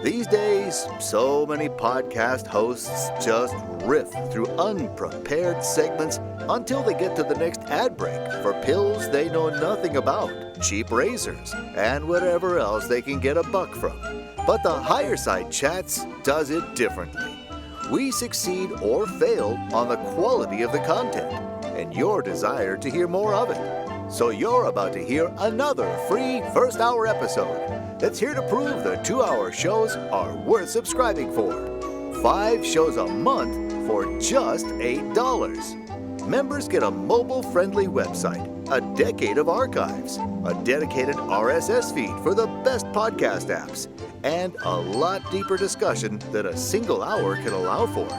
These days, so many podcast hosts just riff through unprepared segments until they get to the next ad break for pills they know nothing about, cheap razors, and whatever else they can get a buck from. But the Higher Side Chats does it differently. We succeed or fail on the quality of the content and your desire to hear more of it. So you're about to hear another free first-hour episode that's here to prove the 2-hour shows are worth subscribing for. 5 shows a month for just $8. Members get a mobile-friendly website, a decade of archives, a dedicated RSS feed for the best podcast apps, and a lot deeper discussion than a single hour can allow for.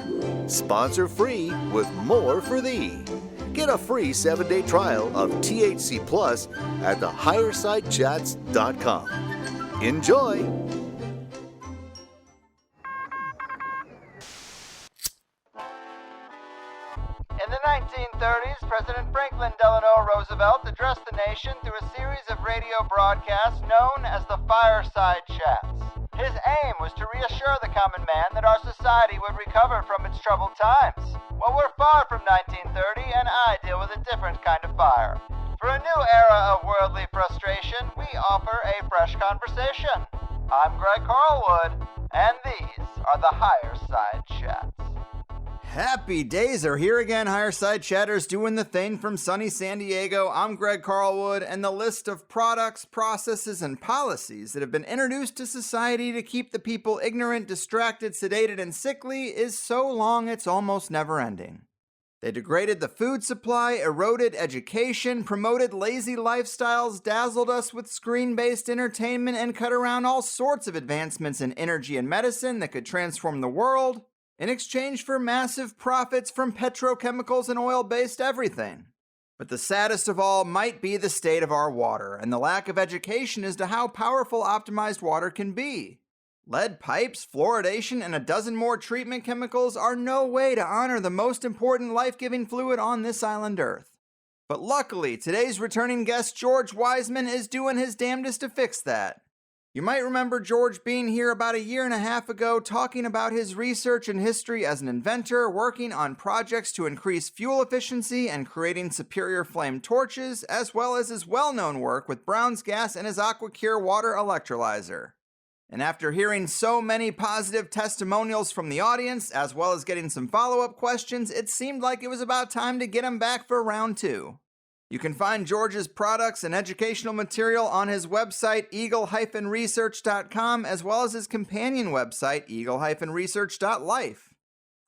Sponsor free with more for thee. Get a free 7-day trial of THC Plus at thehighersidechats.com. Enjoy! In the 1930s, President Franklin Delano Roosevelt addressed the nation through a series of radio broadcasts known as the Fireside Chats. His aim was to reassure the common man that our society would recover from its troubled times. Well, we're far from 1930, and I deal with a different kind of fire. For a new era of worldly frustration, we offer a fresh conversation. I'm Greg Carlwood, and these are the Higher Side Chats. Happy days are here again, Higher Side Chatters, doing the thing from sunny San Diego. I'm Greg Carlwood, and the list of products, processes, and policies that have been introduced to society to keep the people ignorant, distracted, sedated, and sickly is so long it's almost never ending. They degraded the food supply, eroded education, promoted lazy lifestyles, dazzled us with screen-based entertainment, and cut around all sorts of advancements in energy and medicine that could transform the world in exchange for massive profits from petrochemicals and oil-based everything. But the saddest of all might be the state of our water and the lack of education as to how powerful optimized water can be. Lead pipes, fluoridation, and a dozen more treatment chemicals are no way to honor the most important life-giving fluid on this island Earth. But luckily, today's returning guest, George Wiseman, is doing his damnedest to fix that. You might remember George being here about 1.5 years ago talking about his research and history as an inventor, working on projects to increase fuel efficiency and creating superior flame torches, as well as his well-known work with Brown's gas and his AquaCure water electrolyzer. And after hearing so many positive testimonials from the audience, as well as getting some follow-up questions, it seemed like it was about time to get him back for round 2. You can find George's products and educational material on his website, eagle-research.com, as well as his companion website, eagle-research.life.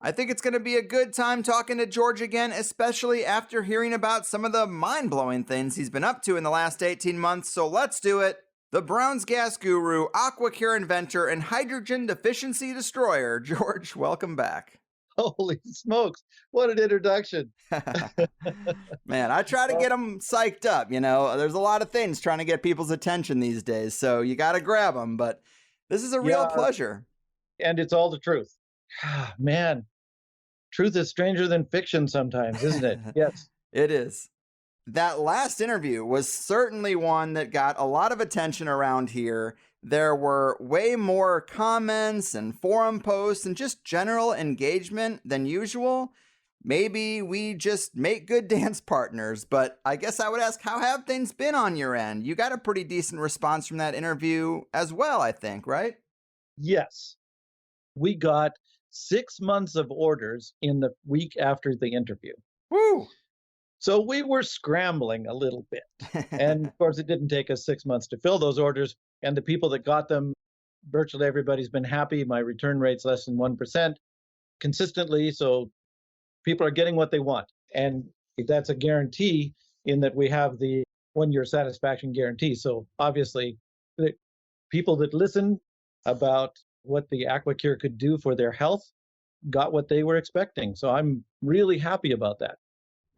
I think it's going to be a good time talking to George again, especially after hearing about some of the mind-blowing things he's been up to in the last 18 months, so let's do it. The Brown's gas guru, AquaCure inventor, and hydrogen deficiency destroyer, George, welcome back. Holy smokes, what an introduction. Man, I try to get them psyched up, you know. There's a lot of things trying to get people's attention these days, so you got to grab them, but this is a real pleasure. And it's all the truth. Man, truth is stranger than fiction sometimes, isn't it? Yes. It is. That last interview was certainly one that got a lot of attention around here. There were way more comments and forum posts and just general engagement than usual. Maybe we just make good dance partners, but I guess I would ask, how have things been on your end? You got a pretty decent response from that interview as well, I think, right? Yes. We got 6 months of orders in the week after the interview. Woo! So we were scrambling a little bit. And of course, it didn't take us 6 months to fill those orders. And the people that got them, virtually everybody's been happy. My return rate's less than 1% consistently. So people are getting what they want. And that's a guarantee in that we have the 1-year satisfaction guarantee. So obviously, the people that listen about what the AquaCure could do for their health got what they were expecting. So I'm really happy about that.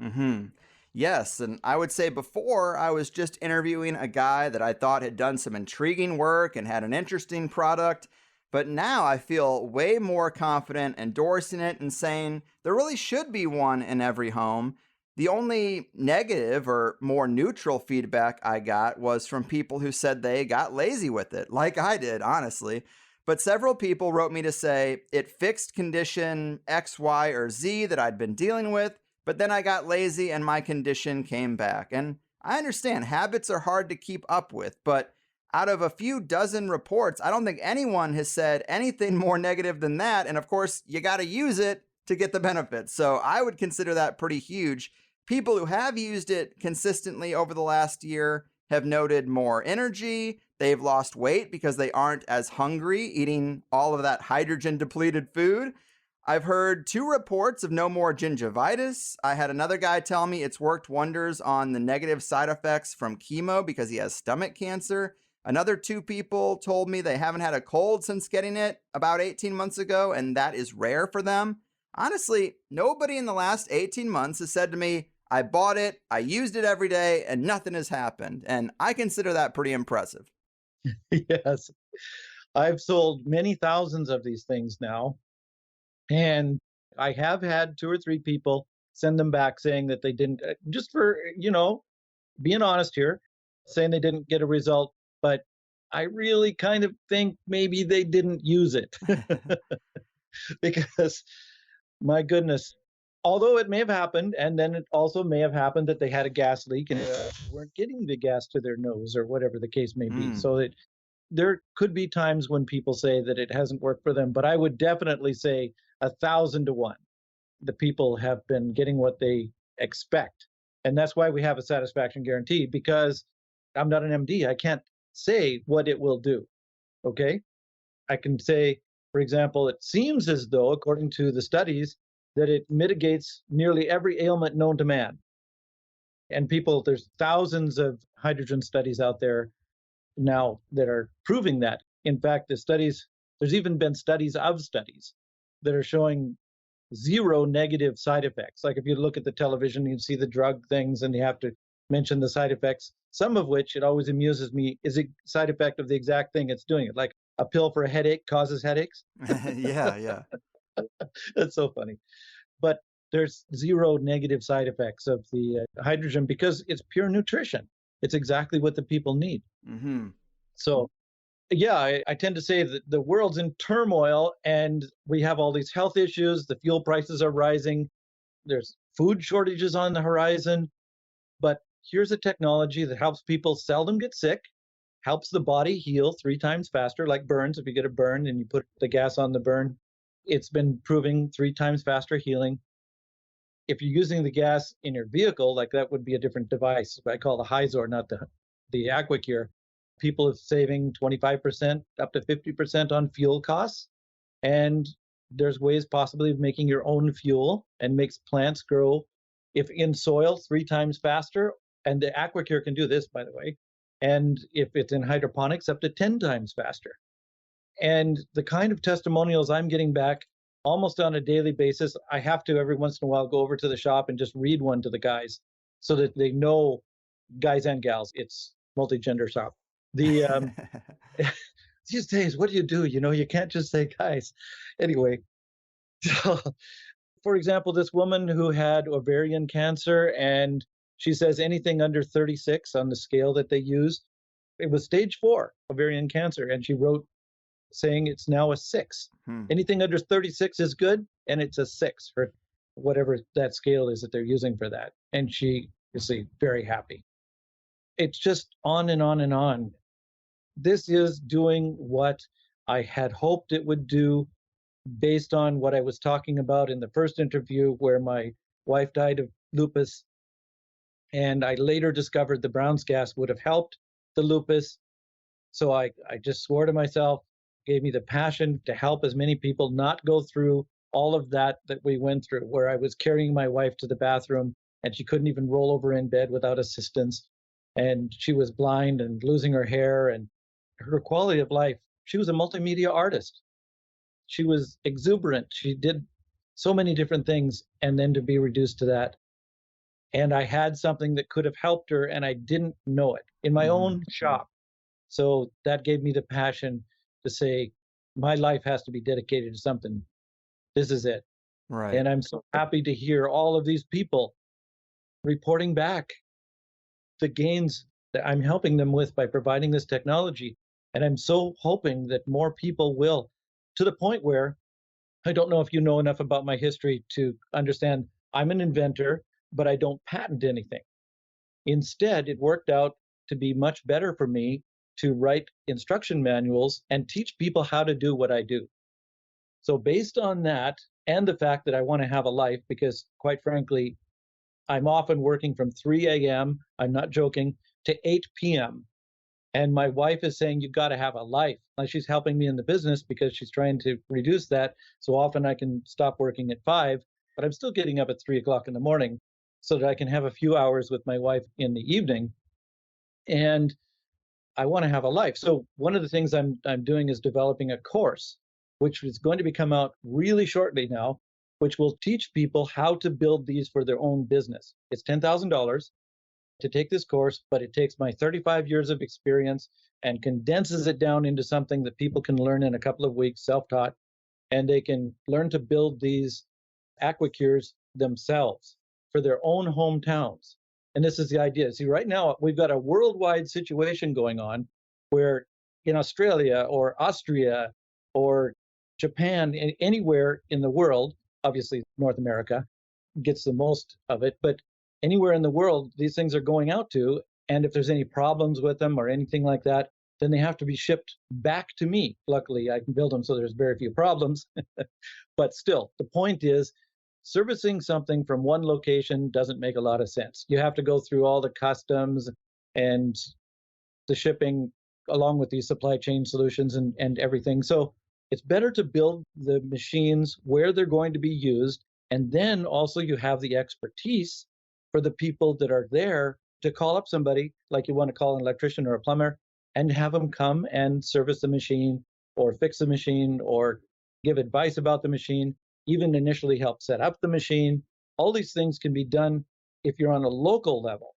Mm-hmm. Yes, and I would say before I was just interviewing a guy that I thought had done some intriguing work and had an interesting product, but now I feel way more confident endorsing it and saying there really should be one in every home. The only negative or more neutral feedback I got was from people who said they got lazy with it, like I did, honestly. But several people wrote me to say it fixed condition X, Y, or Z that I'd been dealing with, but then I got lazy and my condition came back. And I understand habits are hard to keep up with, but out of a few dozen reports, I don't think anyone has said anything more negative than that. And of course, you got to use it to get the benefits. So I would consider that pretty huge. People who have used it consistently over the last year have noted more energy. They've lost weight because they aren't as hungry eating all of that hydrogen depleted food. I've heard 2 reports of no more gingivitis. I had another guy tell me it's worked wonders on the negative side effects from chemo because he has stomach cancer. Another 2 people told me they haven't had a cold since getting it about 18 months ago, and that is rare for them. Honestly, nobody in the last 18 months has said to me, I bought it, I used it every day, and nothing has happened. And I consider that pretty impressive. Yes. I've sold many thousands of these things now. And I have had 2 or 3 people send them back saying that they didn't, just for, being honest here, saying they didn't get a result. But I really kind of think maybe they didn't use it because, my goodness, although it may have happened, and then it also may have happened that they had a gas leak and weren't getting the gas to their nose or whatever the case may be. So that there could be times when people say that it hasn't worked for them, but I would definitely say 1,000 to 1. The people have been getting what they expect. And that's why we have a satisfaction guarantee, because I'm not an MD. I can't say what it will do. Okay. I can say, for example, it seems as though, according to the studies, that it mitigates nearly every ailment known to man. And there's thousands of hydrogen studies out there now that are proving that. In fact, there's even been studies of studies that are showing 0 negative side effects. Like if you look at the television, you see the drug things and you have to mention the side effects, some of which, it always amuses me, is a side effect of the exact thing it's doing it. Like a pill for a headache causes headaches. Yeah. That's so funny. But there's 0 negative side effects of the hydrogen because it's pure nutrition. It's exactly what the people need. Mm-hmm. So, yeah, I tend to say that the world's in turmoil and we have all these health issues. The fuel prices are rising. There's food shortages on the horizon. But here's a technology that helps people seldom get sick, helps the body heal 3 times faster, like burns. If you get a burn and you put the gas on the burn, it's been proving 3 times faster healing. If you're using the gas in your vehicle, like that would be a different device. I call the Hyzor, not the AquaCure. People are saving 25% up to 50% on fuel costs. And there's ways possibly of making your own fuel and makes plants grow, if in soil, 3 times faster. And the AquaCure can do this, by the way. And if it's in hydroponics, up to 10 times faster. And the kind of testimonials I'm getting back almost on a daily basis, I have to every once in a while go over to the shop and just read one to the guys so that they know, guys and gals, it's multi-gender shop. These days, what do? You can't just say guys. Anyway, so, for example, this woman who had ovarian cancer, and she says anything under 36 on the scale that they used, it was stage 4 ovarian cancer. And she wrote saying it's now a 6. Anything under 36 is good, and it's a 6 for whatever that scale is that they're using for that. And she is very happy. It's just on and on and on. This is doing what I had hoped it would do based on what I was talking about in the first interview, where my wife died of lupus. And I later discovered the Brown's gas would have helped the lupus. So I just swore to myself, gave me the passion to help as many people not go through all of that we went through, where I was carrying my wife to the bathroom and she couldn't even roll over in bed without assistance. And she was blind and losing her hair and her quality of life. She was a multimedia artist. She was exuberant. She did so many different things, and then to be reduced to that. And I had something that could have helped her, and I didn't know it in my own shop. So that gave me the passion to say, my life has to be dedicated to something. This is it. Right. And I'm so happy to hear all of these people reporting back the gains that I'm helping them with by providing this technology. And I'm so hoping that more people will, to the point where I don't know if you know enough about my history to understand I'm an inventor, but I don't patent anything. Instead, it worked out to be much better for me to write instruction manuals and teach people how to do what I do. So based on that, and the fact that I want to have a life, because quite frankly, I'm often working from 3 a.m., I'm not joking, to 8 p.m. And my wife is saying, you've got to have a life. Now, she's helping me in the business because she's trying to reduce that. So often I can stop working at 5, but I'm still getting up at 3 o'clock in the morning so that I can have a few hours with my wife in the evening. And I want to have a life. So one of the things I'm doing is developing a course, which is going to be come out really shortly now, which will teach people how to build these for their own business. It's $10,000 to take this course, but it takes my 35 years of experience and condenses it down into something that people can learn in a couple of weeks, self-taught, and they can learn to build these AquaCures themselves for their own hometowns. And this is the idea. See, right now, we've got a worldwide situation going on where in Australia or Austria or Japan, anywhere in the world, obviously North America gets the most of it, but anywhere in the world, these things are going out to, and if there's any problems with them or anything like that, then they have to be shipped back to me. Luckily, I can build them so there's very few problems. But still, the point is, servicing something from one location doesn't make a lot of sense. You have to go through all the customs and the shipping along with these supply chain solutions and everything. So it's better to build the machines where they're going to be used. And then also you have the expertise for the people that are there to call up somebody, like you want to call an electrician or a plumber, and have them come and service the machine or fix the machine or give advice about the machine, even initially help set up the machine. All these things can be done if you're on a local level.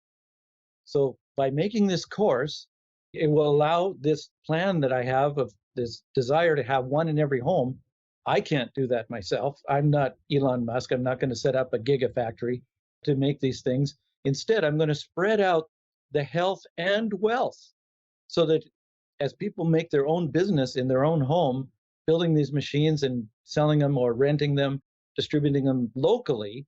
So by making this course, it will allow this plan that I have of this desire to have one in every home. I can't do that myself. I'm not Elon Musk. I'm not going to set up a gigafactory to make these things. Instead, I'm going to spread out the health and wealth so that as people make their own business in their own home, building these machines and selling them or renting them, distributing them locally,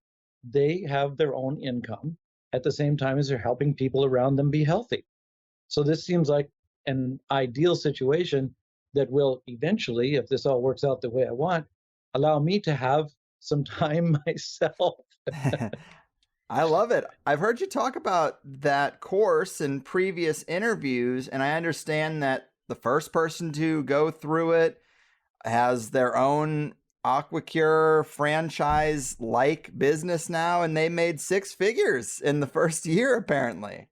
they have their own income at the same time as they're helping people around them be healthy. So this seems like an ideal situation that will eventually, if this all works out the way I want, allow me to have some time myself. I love it. I've heard you talk about that course in previous interviews, and I understand that the first person to go through it has their own AquaCure franchise-like business now, and they made 6 figures in the first year, apparently.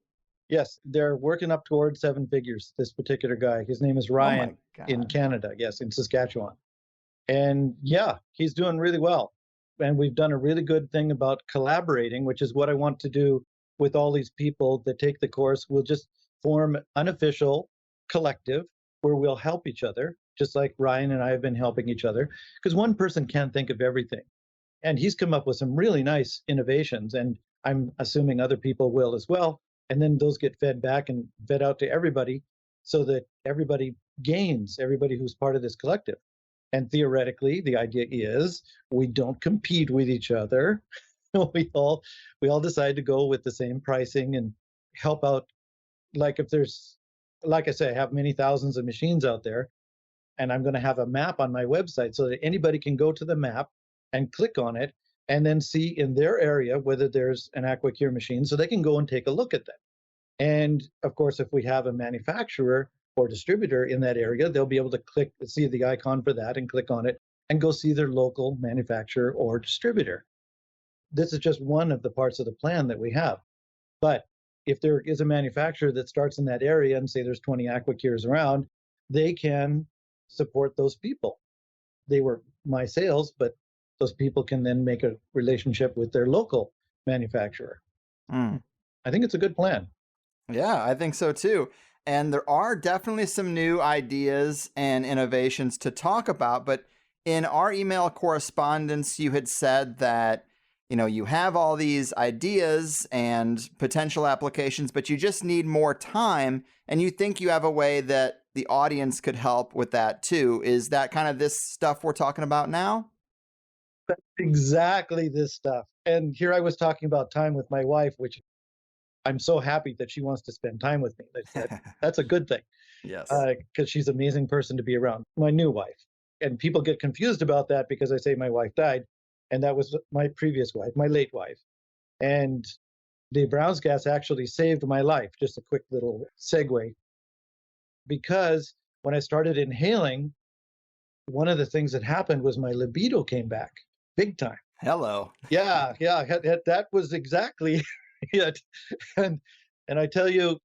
Yes, they're working up towards 7 figures, this particular guy. His name is Ryan in Canada, yes, in Saskatchewan. And yeah, he's doing really well. And we've done a really good thing about collaborating, which is what I want to do with all these people that take the course. We'll just form an unofficial collective where we'll help each other, just like Ryan and I have been helping each other, because one person can't think of everything. And he's come up with some really nice innovations, and I'm assuming other people will as well. And then those get fed back and fed out to everybody so that everybody gains, everybody who's part of this collective. And theoretically, the idea is we don't compete with each other. we all decide to go with the same pricing and help out. Like if there's, like I say, I have many thousands of machines out there, and I'm going to have a map on my website so that anybody can go to the map and click on it and then see in their area whether there's an AquaCure machine, so they can go and take a look at that. And of course, if we have a manufacturer or distributor in that area, they'll be able to see the icon for that and click on it and go see their local manufacturer or distributor. This is just one of the parts of the plan that we have. But if there is a manufacturer that starts in that area and say there's 20 AquaCures around, they can support those people. They were my sales, but those people can then make a relationship with their local manufacturer. I think it's a good plan. Yeah, I think so too. And there are definitely some new ideas and innovations to talk about. But in our email correspondence, you had said that you have all these ideas and potential applications, but you just need more time, and you think you have a way that the audience could help with that too. Is that kind of this stuff we're talking about now? Exactly this stuff. And here I was talking about time with my wife, which I'm so happy that she wants to spend time with me. That's a good thing. Yes. Because she's an amazing person to be around, my new wife. And people get confused about that because I say my wife died, and that was my previous wife, my late wife. And the Brown's gas actually saved my life. Just a quick little segue. Because when I started inhaling, one of the things that happened was my libido came back big time. Hello. Yeah, that was exactly it. And I tell you,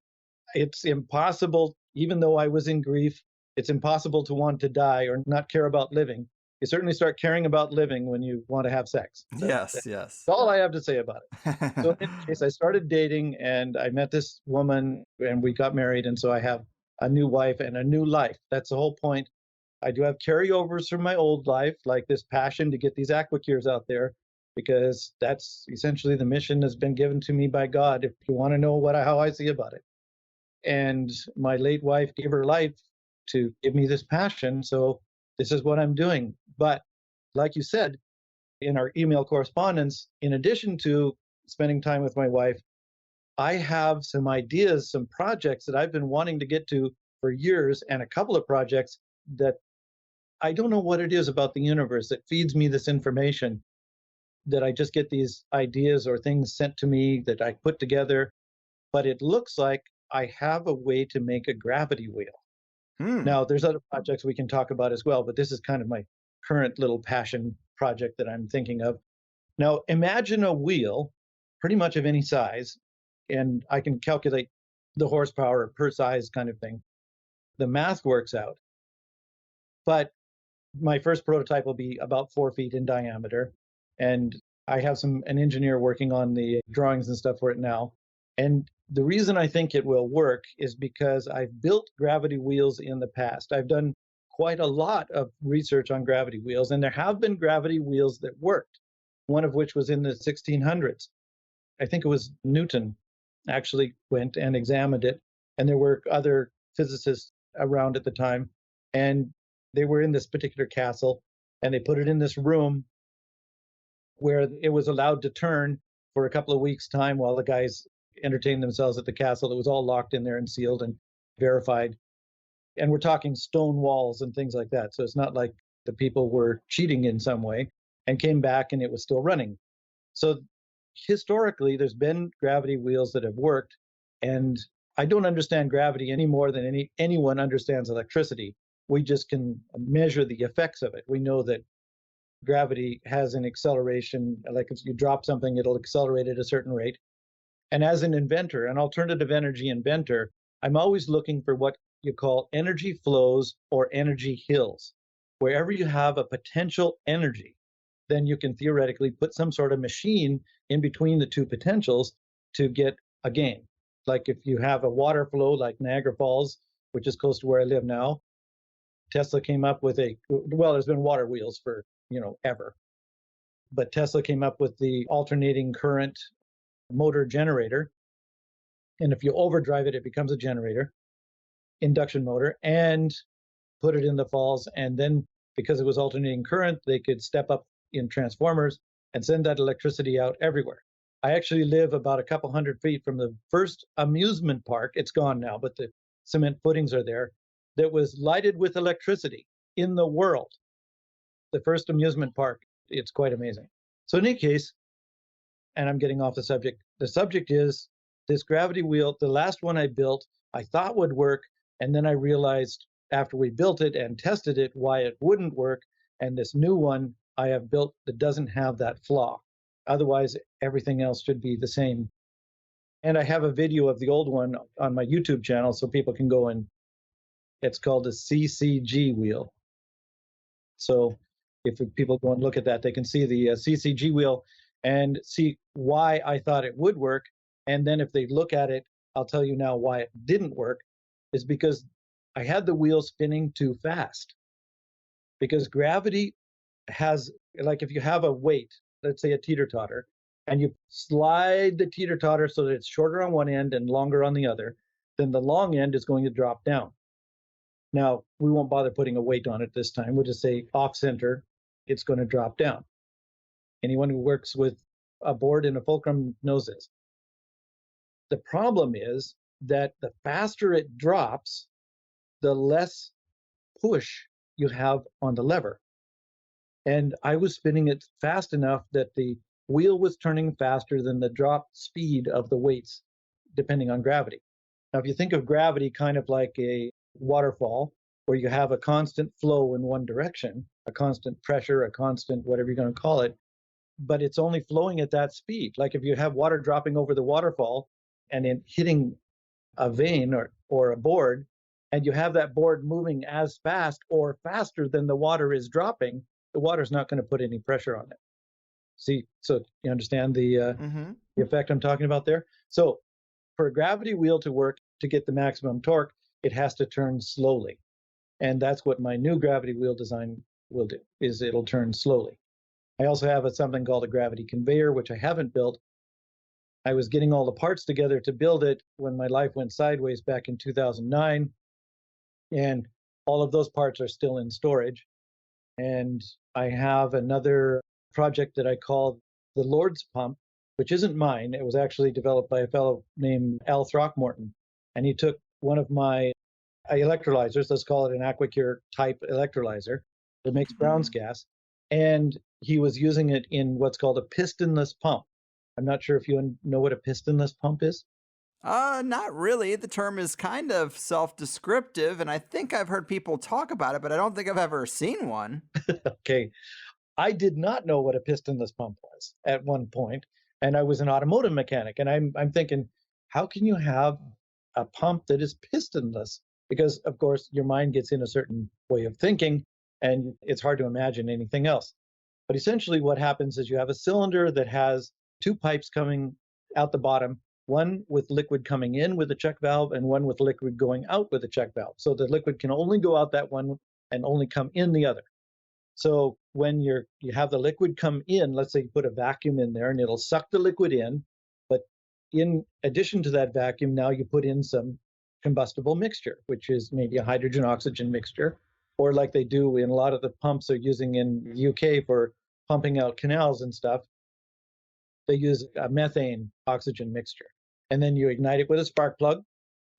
it's impossible, even though I was in grief, it's impossible to want to die or not care about living. You certainly start caring about living when you want to have sex. Yes. That's all I have to say about it. So in any case, I started dating and I met this woman and we got married. And so I have a new wife and a new life. That's the whole point. I do have carryovers from my old life, like this passion to get these AquaCures out there, because that's essentially the mission that's been given to me by God, if you want to know how I see about it. And my late wife gave her life to give me this passion. So this is what I'm doing. But like you said, in our email correspondence, in addition to spending time with my wife, I have some ideas, some projects that I've been wanting to get to for years, and a couple of projects that I don't know what it is about the universe that feeds me this information, that I just get these ideas or things sent to me that I put together. But it looks like I have a way to make a gravity wheel. Now, there's other projects we can talk about as well, but this is kind of my current little passion project that I'm thinking of. Now, imagine a wheel, pretty much of any size, and I can calculate the horsepower per size kind of thing. The math works out. But my first prototype will be about 4 feet in diameter. And I have an engineer working on the drawings and stuff for it now. And the reason I think it will work is because I've built gravity wheels in the past. I've done quite a lot of research on gravity wheels, and there have been gravity wheels that worked, one of which was in the 1600s. I think it was Newton actually went and examined it, and there were other physicists around at the time, and they were in this particular castle, and they put it in this room where it was allowed to turn for a couple of weeks' time while the guys entertained themselves at the castle. It was all locked in there and sealed and verified. And we're talking stone walls and things like that. So it's not like the people were cheating in some way, and came back and it was still running. So historically, there's been gravity wheels that have worked. And I don't understand gravity any more than anyone understands electricity. We just can measure the effects of it. We know that gravity has an acceleration, like if you drop something, it'll accelerate at a certain rate. And as an inventor, an alternative energy inventor, I'm always looking for what you call energy flows or energy hills. Wherever you have a potential energy, then you can theoretically put some sort of machine in between the two potentials to get a gain. Like if you have a water flow like Niagara Falls, which is close to where I live now, Tesla came up with there's been water wheels for, ever. But Tesla came up with the alternating current motor generator. And if you overdrive it, it becomes a generator, induction motor, and put it in the falls. And then because it was alternating current, they could step up in transformers and send that electricity out everywhere. I actually live about a couple 100 feet from the first amusement park. It's gone now, but the cement footings are there, that was lighted with electricity in the world. The first amusement park. It's quite amazing. So in any case, and I'm getting off the subject is this gravity wheel, the last one I built, I thought would work. And then I realized after we built it and tested it, why it wouldn't work. And this new one I have built that doesn't have that flaw. Otherwise, everything else should be the same. And I have a video of the old one on my YouTube channel so people can go and it's called the CCG wheel. So if people go and look at that, they can see the CCG wheel and see why I thought it would work. And then if they look at it, I'll tell you now why it didn't work, is because I had the wheel spinning too fast. Because gravity has, like if you have a weight, let's say a teeter-totter, and you slide the teeter-totter so that it's shorter on one end and longer on the other, then the long end is going to drop down. Now, we won't bother putting a weight on it this time. We'll just say off center, it's going to drop down. Anyone who works with a board in a fulcrum knows this. The problem is that the faster it drops, the less push you have on the lever. And I was spinning it fast enough that the wheel was turning faster than the drop speed of the weights, depending on gravity. Now, if you think of gravity kind of like a waterfall, where you have a constant flow in one direction, a constant pressure, a constant whatever you're going to call it, but it's only flowing at that speed. Like if you have water dropping over the waterfall and then hitting a vein or a board, and you have that board moving as fast or faster than the water is dropping, the water's not going to put any pressure on it. See, so you understand the effect I'm talking about there? So for a gravity wheel to work, to get the maximum torque, it has to turn slowly. And that's what my new gravity wheel design will do, is it'll turn slowly. I also have something called a gravity conveyor, which I haven't built. I was getting all the parts together to build it when my life went sideways back in 2009. And all of those parts are still in storage. And I have another project that I call the Lord's Pump, which isn't mine. It was actually developed by a fellow named Al Throckmorton. And he took one of my electrolyzers, let's call it an AquaCure type electrolyzer that makes Brown's gas, and he was using it in what's called a pistonless pump. I'm not sure if you know what a pistonless pump is. Not really. The term is kind of self-descriptive, and I think I've heard people talk about it, but I don't think I've ever seen one. Okay. I did not know what a pistonless pump was at one point, and I was an automotive mechanic, and I'm thinking, how can you have a pump that is pistonless? Because, of course, your mind gets in a certain way of thinking, and it's hard to imagine anything else. But essentially what happens is you have a cylinder that has two pipes coming out the bottom, one with liquid coming in with a check valve and one with liquid going out with a check valve. So the liquid can only go out that one and only come in the other. So when you have the liquid come in, let's say you put a vacuum in there and it'll suck the liquid in, but in addition to that vacuum, now you put in some combustible mixture, which is maybe a hydrogen oxygen mixture, or like they do in a lot of the pumps they're using in the UK for pumping out canals and stuff, they use a methane oxygen mixture. And then you ignite it with a spark plug,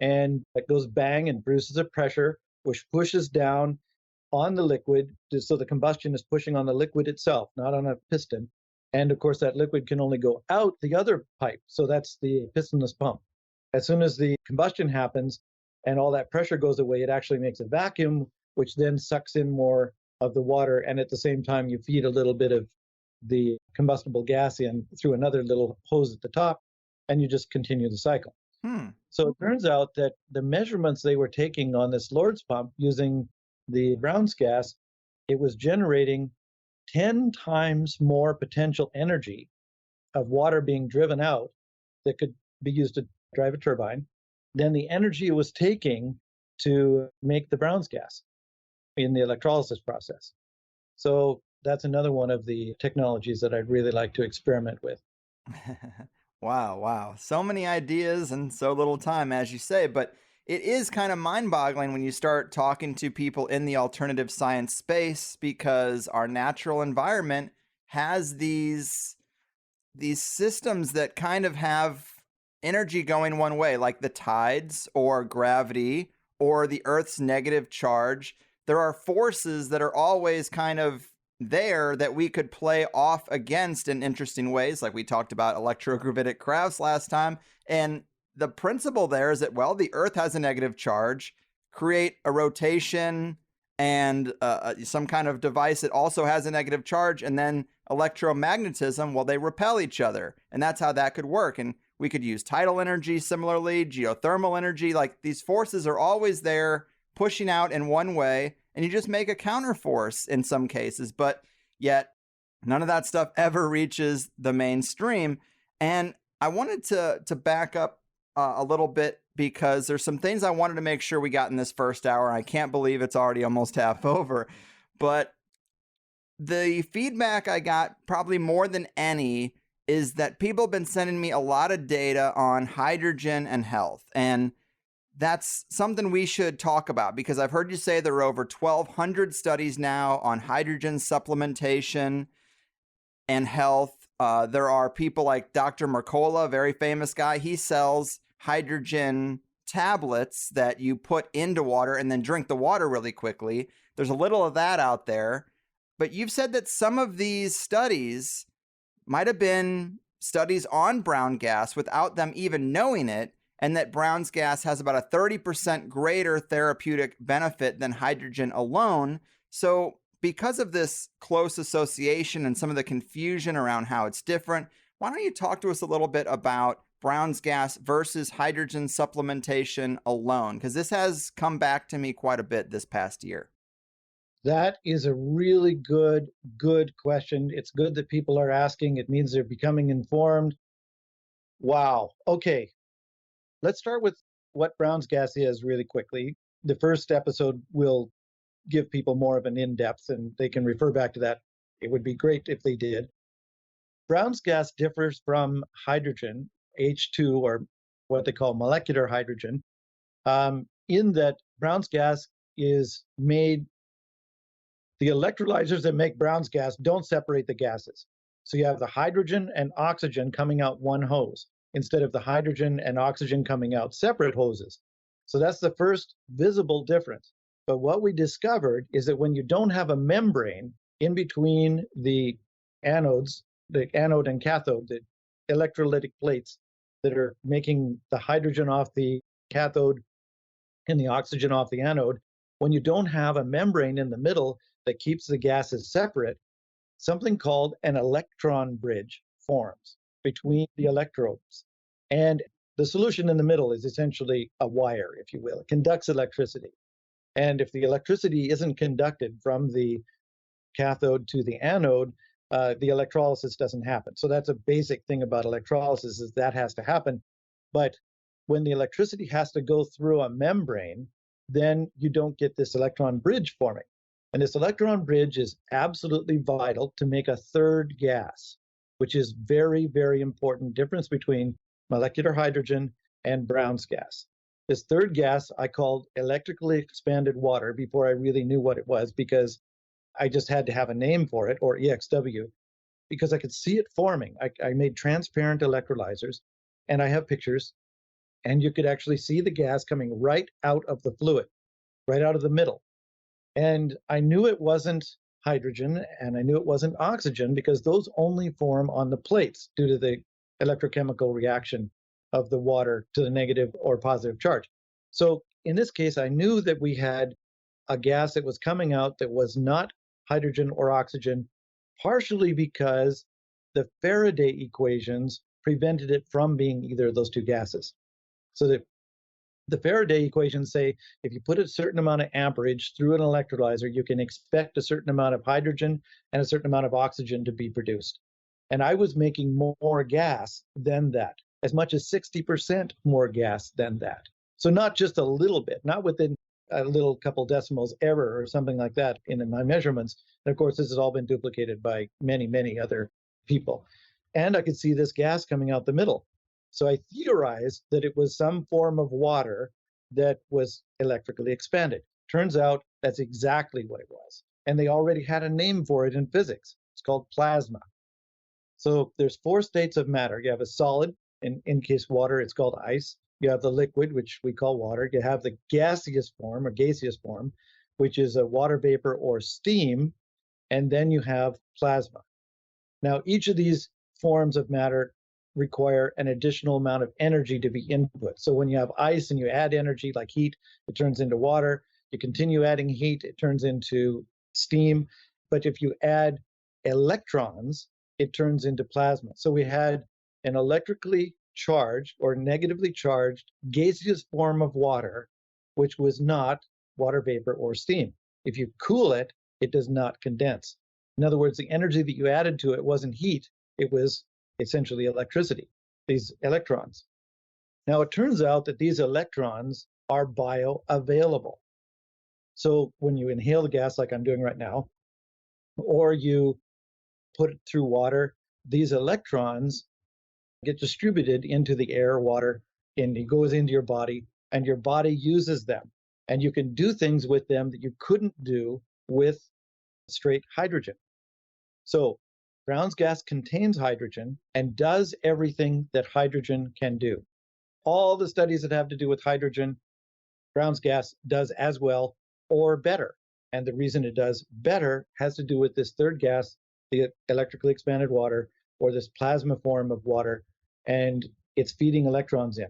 and it goes bang and produces a pressure, which pushes down on the liquid. So the combustion is pushing on the liquid itself, not on a piston. And of course, that liquid can only go out the other pipe. So that's the pistonless pump. As soon as the combustion happens and all that pressure goes away, it actually makes a vacuum, which then sucks in more of the water. And at the same time, you feed a little bit of the combustible gas in through another little hose at the top, and you just continue the cycle. So it turns out that the measurements they were taking on this Lord's pump using the Brown's gas, it was generating 10 times more potential energy of water being driven out that could be used to drive a turbine than the energy it was taking to make the Brown's gas in the electrolysis process. So that's another one of the technologies that I'd really like to experiment with. Wow. So many ideas and so little time, as you say, but it is kind of mind-boggling when you start talking to people in the alternative science space, because our natural environment has these systems that kind of have energy going one way, like the tides or gravity or the Earth's negative charge. There are forces that are always kind of there that we could play off against in interesting ways, like we talked about electrogravitic crafts last time. And the principle there is that, well, the Earth has a negative charge, create a rotation and some kind of device that also has a negative charge, and then electromagnetism, well, they repel each other. And that's how that could work. And we could use tidal energy similarly, geothermal energy. Like, these forces are always there pushing out in one way, and you just make a counterforce in some cases, but yet none of that stuff ever reaches the mainstream. And I wanted to back up a little bit, because there's some things I wanted to make sure we got in this first hour. I can't believe it's already almost half over, but the feedback I got probably more than any is that people have been sending me a lot of data on hydrogen and health. And that's something we should talk about, because I've heard you say there are over 1,200 studies now on hydrogen supplementation and health. There are people like Dr. Mercola, a very famous guy. He sells hydrogen tablets that you put into water and then drink the water really quickly. There's a little of that out there. But you've said that some of these studies might have been studies on brown gas without them even knowing it, and that brown gas has about a 30% greater therapeutic benefit than hydrogen alone. So because of this close association and some of the confusion around how it's different, why don't you talk to us a little bit about brown's gas versus hydrogen supplementation alone? Because this has come back to me quite a bit this past year. That is a really good question. It's good that people are asking. It means they're becoming informed. Wow. Okay. Let's start with what brown's gas is really quickly. The first episode will give people more of an in-depth, and they can refer back to that. It would be great if they did. Brown's gas differs from hydrogen, H2, or what they call molecular hydrogen, in that brown's gas is made, the electrolyzers that make brown's gas don't separate the gases. So you have the hydrogen and oxygen coming out one hose, instead of the hydrogen and oxygen coming out separate hoses. So that's the first visible difference. But what we discovered is that when you don't have a membrane in between the anodes, the anode and cathode, the electrolytic plates that are making the hydrogen off the cathode and the oxygen off the anode, when you don't have a membrane in the middle that keeps the gases separate, something called an electron bridge forms between the electrodes. And the solution in the middle is essentially a wire, if you will. It conducts electricity. And if the electricity isn't conducted from the cathode to the anode, the electrolysis doesn't happen. So that's a basic thing about electrolysis, is that has to happen. But when the electricity has to go through a membrane, then you don't get this electron bridge forming. And this electron bridge is absolutely vital to make a third gas, which is very, very important difference between molecular hydrogen and brown's gas. This third gas I called electrically expanded water before I really knew what it was, because I just had to have a name for it, or EXW, because I could see it forming. I made transparent electrolyzers, and I have pictures, and you could actually see the gas coming right out of the fluid, right out of the middle. And I knew it wasn't hydrogen, and I knew it wasn't oxygen, because those only form on the plates due to the electrochemical reaction of the water to the negative or positive charge. So in this case, I knew that we had a gas that was coming out that was not hydrogen or oxygen, partially because the Faraday equations prevented it from being either of those two gases. So the Faraday equations say if you put a certain amount of amperage through an electrolyzer, you can expect a certain amount of hydrogen and a certain amount of oxygen to be produced. And I was making more gas than that, as much as 60% more gas than that. So not just a little bit, not within a little couple decimals error or something like that in my measurements. And of course, this has all been duplicated by many, many other people. And I could see this gas coming out the middle. So I theorized that it was some form of water that was electrically expanded. Turns out that's exactly what it was. And they already had a name for it in physics. It's called plasma. So there's 4 states of matter. You have a solid, in case water, it's called ice. You have the liquid, which we call water. You have the gaseous form or gaseous form, which is a water vapor or steam. And then you have plasma. Now, each of these forms of matter require an additional amount of energy to be input. So when you have ice and you add energy like heat, it turns into water. You continue adding heat, it turns into steam. But if you add electrons, it turns into plasma. So we had an electrically charged or negatively charged gaseous form of water, which was not water vapor or steam. If you cool it, it does not condense. In other words, the energy that you added to it wasn't heat, it was essentially electricity, these electrons. Now, it turns out that these electrons are bioavailable. So when you inhale the gas like I'm doing right now, or you put it through water, these electrons get distributed into the air, water, and it goes into your body, and your body uses them. And you can do things with them that you couldn't do with straight hydrogen. So Brown's gas contains hydrogen and does everything that hydrogen can do. All the studies that have to do with hydrogen, Brown's gas does as well or better. And the reason it does better has to do with this third gas, the electrically expanded water, or this plasma form of water, and it's feeding electrons in.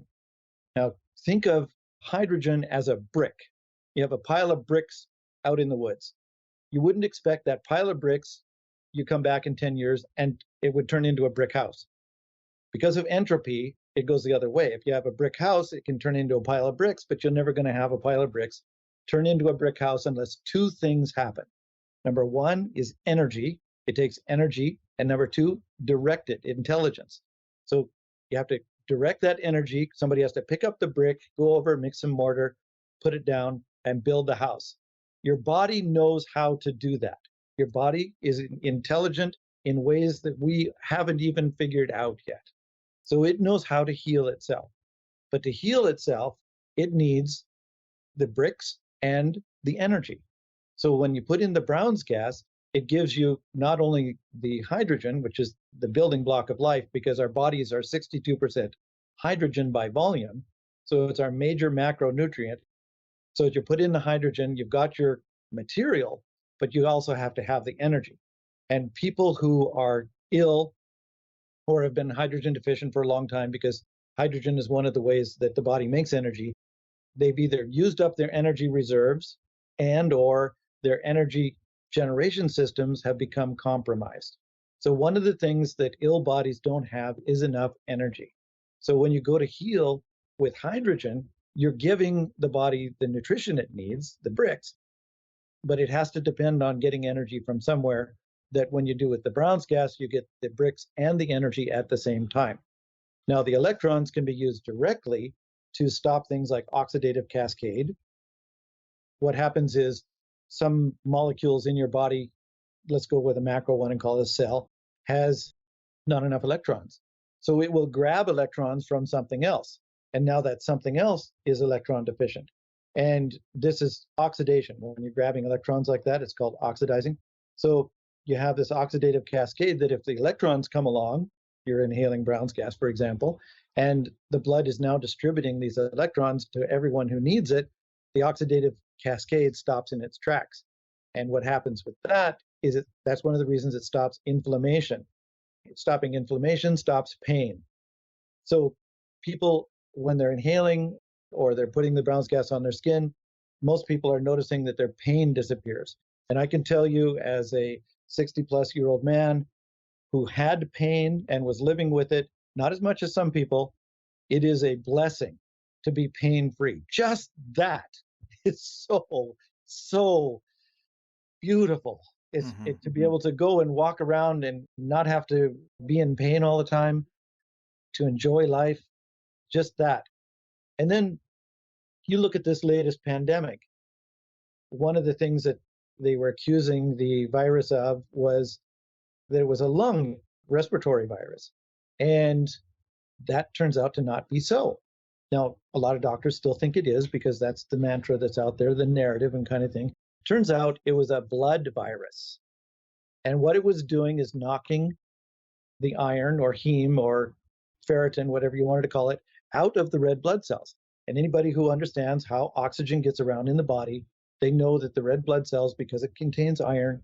Now, think of hydrogen as a brick. You have a pile of bricks out in the woods. You wouldn't expect that pile of bricks, you come back in 10 years, and it would turn into a brick house. Because of entropy, it goes the other way. If you have a brick house, it can turn into a pile of bricks, but you're never going to have a pile of bricks turn into a brick house unless two things happen. Number one is energy. It takes energy. And number two, directed intelligence. So you have to direct that energy. Somebody has to pick up the brick, go over, mix some mortar, put it down, and build the house. Your body knows how to do that. Your body is intelligent in ways that we haven't even figured out yet. So it knows how to heal itself. But to heal itself, it needs the bricks and the energy. So when you put in the Brown's gas, it gives you not only the hydrogen, which is the building block of life, because our bodies are 62% hydrogen by volume. So it's our major macronutrient. So if you put in the hydrogen, you've got your material, but you also have to have the energy. And people who are ill or have been hydrogen deficient for a long time, because hydrogen is one of the ways that the body makes energy, they've either used up their energy reserves and or their energy generation systems have become compromised. So one of the things that ill bodies don't have is enough energy. So when you go to heal with hydrogen, you're giving the body the nutrition it needs, the bricks, but it has to depend on getting energy from somewhere. That when you do with the Brown's gas, you get the bricks and the energy at the same time. Now, the electrons can be used directly to stop things like oxidative cascade. What happens is some molecules in your body, let's go with a macro one and call it a cell, has not enough electrons. So it will grab electrons from something else. And now that something else is electron deficient. And this is oxidation. When you're grabbing electrons like that, it's called oxidizing. So you have this oxidative cascade that if the electrons come along, you're inhaling Brown's gas, for example, and the blood is now distributing these electrons to everyone who needs it, the oxidative cascade stops in its tracks. And what happens with that is that's one of the reasons it stops inflammation. Stopping inflammation stops pain. So people, when they're inhaling or they're putting the Brown's gas on their skin, most people are noticing that their pain disappears. And I can tell you, as a 60-plus-year-old man who had pain and was living with it, not as much as some people, it is a blessing to be pain-free. Just that is so beautiful. It's to be able to go and walk around and not have to be in pain all the time, to enjoy life, just that. And then you look at this latest pandemic. One of the things that they were accusing the virus of was that it was a lung respiratory virus. And that turns out to not be so. Now, a lot of doctors still think it is because that's the mantra that's out there, the narrative and kind of thing. Turns out it was a blood virus. And what it was doing is knocking the iron or heme or ferritin, whatever you wanted to call it, out of the red blood cells. And anybody who understands how oxygen gets around in the body, they know that the red blood cells, because it contains iron,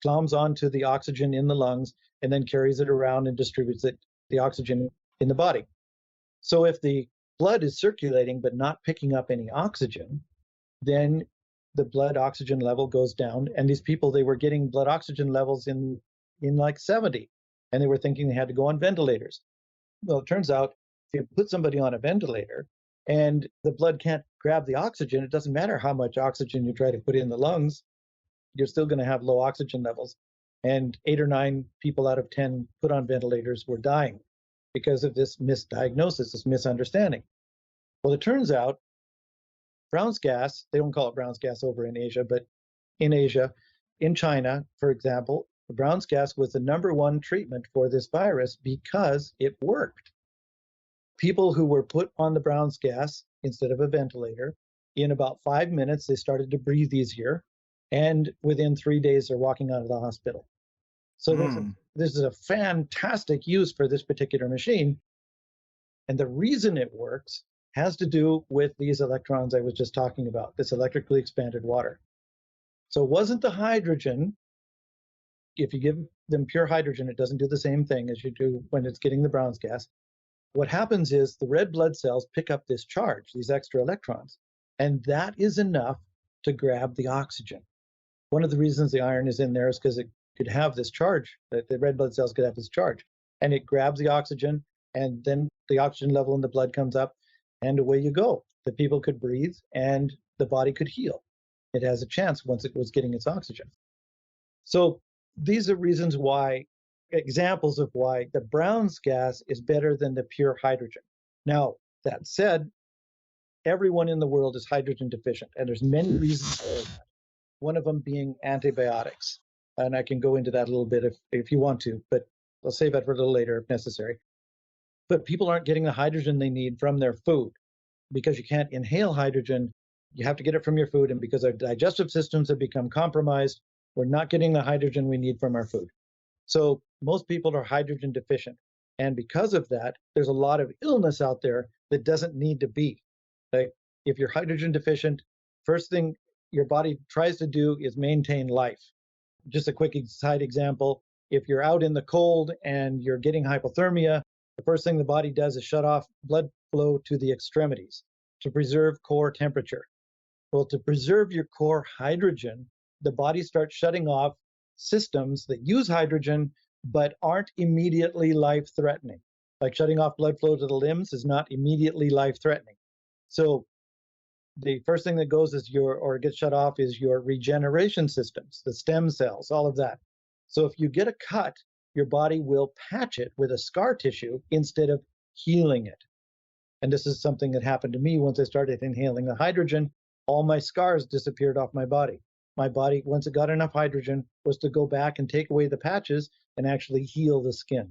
gloms onto the oxygen in the lungs and then carries it around and distributes the oxygen in the body. So if the blood is circulating but not picking up any oxygen, then the blood oxygen level goes down. And these people, they were getting blood oxygen levels in like 70, and they were thinking they had to go on ventilators. Well, it turns out if you put somebody on a ventilator and the blood can't grab the oxygen, it doesn't matter how much oxygen you try to put in the lungs, you're still going to have low oxygen levels. And 8 or 9 people out of 10 put on ventilators were dying because of this misdiagnosis, this misunderstanding. Well, it turns out Brown's gas, they don't call it Brown's gas over in Asia, but in Asia, in China, for example, The Brown's gas was the #1 treatment for this virus because it worked. People who were put on the Brown's gas instead of a ventilator, in about 5 minutes, they started to breathe easier. And within 3 days, they're walking out of the hospital. So this is a fantastic use for this particular machine. And the reason it works has to do with these electrons I was just talking about, this electrically expanded water. So it wasn't the hydrogen. If you give them pure hydrogen, it doesn't do the same thing as you do when it's getting the Brown's gas. What happens is the red blood cells pick up this charge, these extra electrons, and that is enough to grab the oxygen. One of the reasons the iron is in there is because it could have this charge, that the red blood cells could have this charge, and it grabs the oxygen, and then the oxygen level in the blood comes up, and away you go. The people could breathe, and the body could heal. It has a chance once it was getting its oxygen. So these are reasons why, examples of why the Brown's gas is better than the pure hydrogen. Now, that said, everyone in the world is hydrogen deficient, and there's many reasons for that. One of them being antibiotics. And I can go into that a little bit if you want to, but I'll save that for a little later if necessary. But people aren't getting the hydrogen they need from their food. Because you can't inhale hydrogen, you have to get it from your food. And because our digestive systems have become compromised, we're not getting the hydrogen we need from our food. So most people are hydrogen deficient. And because of that, there's a lot of illness out there that doesn't need to be. Like if you're hydrogen deficient, first thing your body tries to do is maintain life. Just a quick side example, if you're out in the cold and you're getting hypothermia, the first thing the body does is shut off blood flow to the extremities to preserve core temperature. Well, to preserve your core hydrogen, the body starts shutting off systems that use hydrogen but aren't immediately life-threatening. Like shutting off blood flow to the limbs is not immediately life-threatening. So the first thing that goes is gets shut off is your regeneration systems, the stem cells, all of that. So if you get a cut, your body will patch it with a scar tissue instead of healing it. And this is something that happened to me once I started inhaling the hydrogen. All my scars disappeared off my body. My body, once it got enough hydrogen, was to go back and take away the patches and actually heal the skin.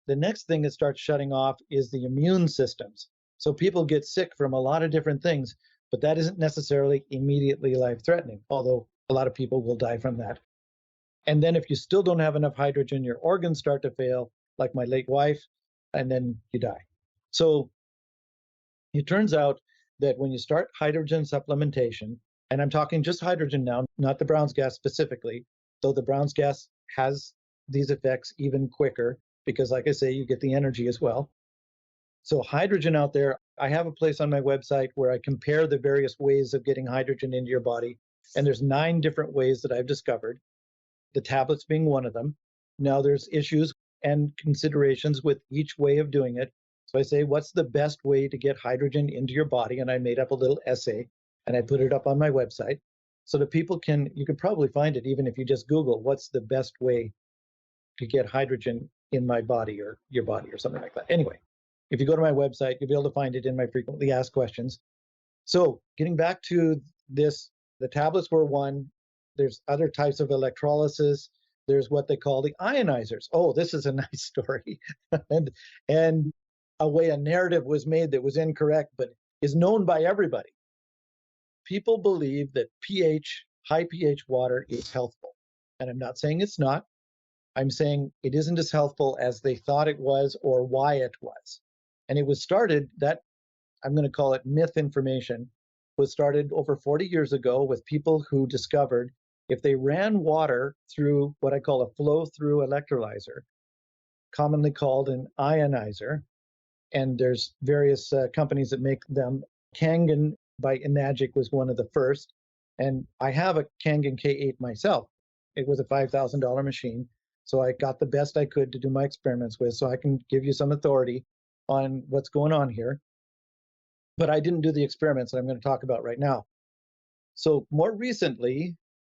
The next thing it starts shutting off is the immune systems. So people get sick from a lot of different things, but that isn't necessarily immediately life-threatening, although a lot of people will die from that. And then if you still don't have enough hydrogen, your organs start to fail, like my late wife, and then you die. So it turns out that when you start hydrogen supplementation, and I'm talking just hydrogen now, not the Brown's gas specifically, though the Brown's gas has these effects even quicker because, like I say, you get the energy as well. So hydrogen out there, I have a place on my website where I compare the various ways of getting hydrogen into your body. And there's 9 different ways that I've discovered, the tablets being one of them. Now there's issues and considerations with each way of doing it. So I say, what's the best way to get hydrogen into your body? And I made up a little essay and I put it up on my website so that people you could probably find it even if you just Google what's the best way to get hydrogen in my body or your body or something like that. Anyway, if you go to my website, you'll be able to find it in my frequently asked questions. So getting back to this, the tablets were one. There's other types of electrolysis. There's what they call the ionizers. Oh, this is a nice story. and a way a narrative was made that was incorrect, but is known by everybody. People believe that high pH water is healthful. And I'm not saying it's not. I'm saying it isn't as healthful as they thought it was or why it was. And it was started, that I'm going to call it myth information, was started over 40 years ago with people who discovered if they ran water through what I call a flow-through electrolyzer, commonly called an ionizer, and there's various companies that make them. Kangen by Enagic was one of the first, and I have a Kangen K8 myself. It was a $5,000 machine, so I got the best I could to do my experiments with, so I can give you some authority on what's going on here. But I didn't do the experiments that I'm going to talk about right now. So more recently,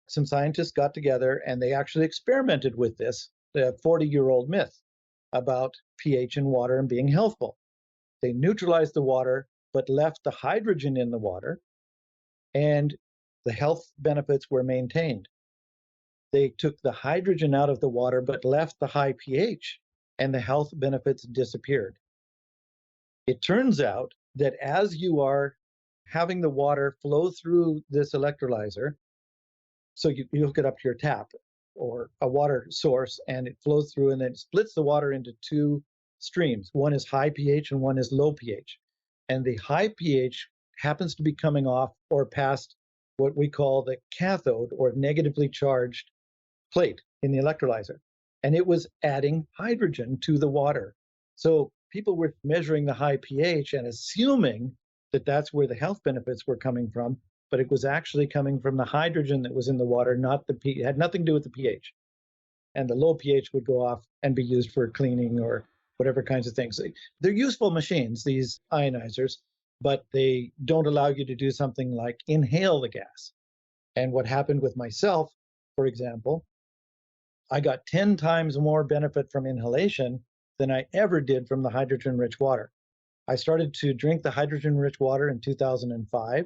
some scientists got together and they actually experimented with this, the 40-year-old myth about pH in water and being healthful. They neutralized the water, but left the hydrogen in the water, and the health benefits were maintained. they took the hydrogen out of the water but left the high pH, and the health benefits disappeared. It turns out that as you are having the water flow through this electrolyzer, so you hook it up to your tap or a water source, and it flows through and then splits the water into two streams. One is high pH and one is low pH. And the high pH happens to be coming off or past what we call the cathode or negatively charged plate in the electrolyzer. And it was adding hydrogen to the water. So people were measuring the high pH and assuming that that's where the health benefits were coming from, but it was actually coming from the hydrogen that was in the water, not the pH. It had nothing to do with the pH. And the low pH would go off and be used for cleaning or whatever kinds of things. They're useful machines, these ionizers, but they don't allow you to do something like inhale the gas. And what happened with myself, for example, I got 10 times more benefit from inhalation than I ever did from the hydrogen-rich water. I started to drink the hydrogen-rich water in 2005,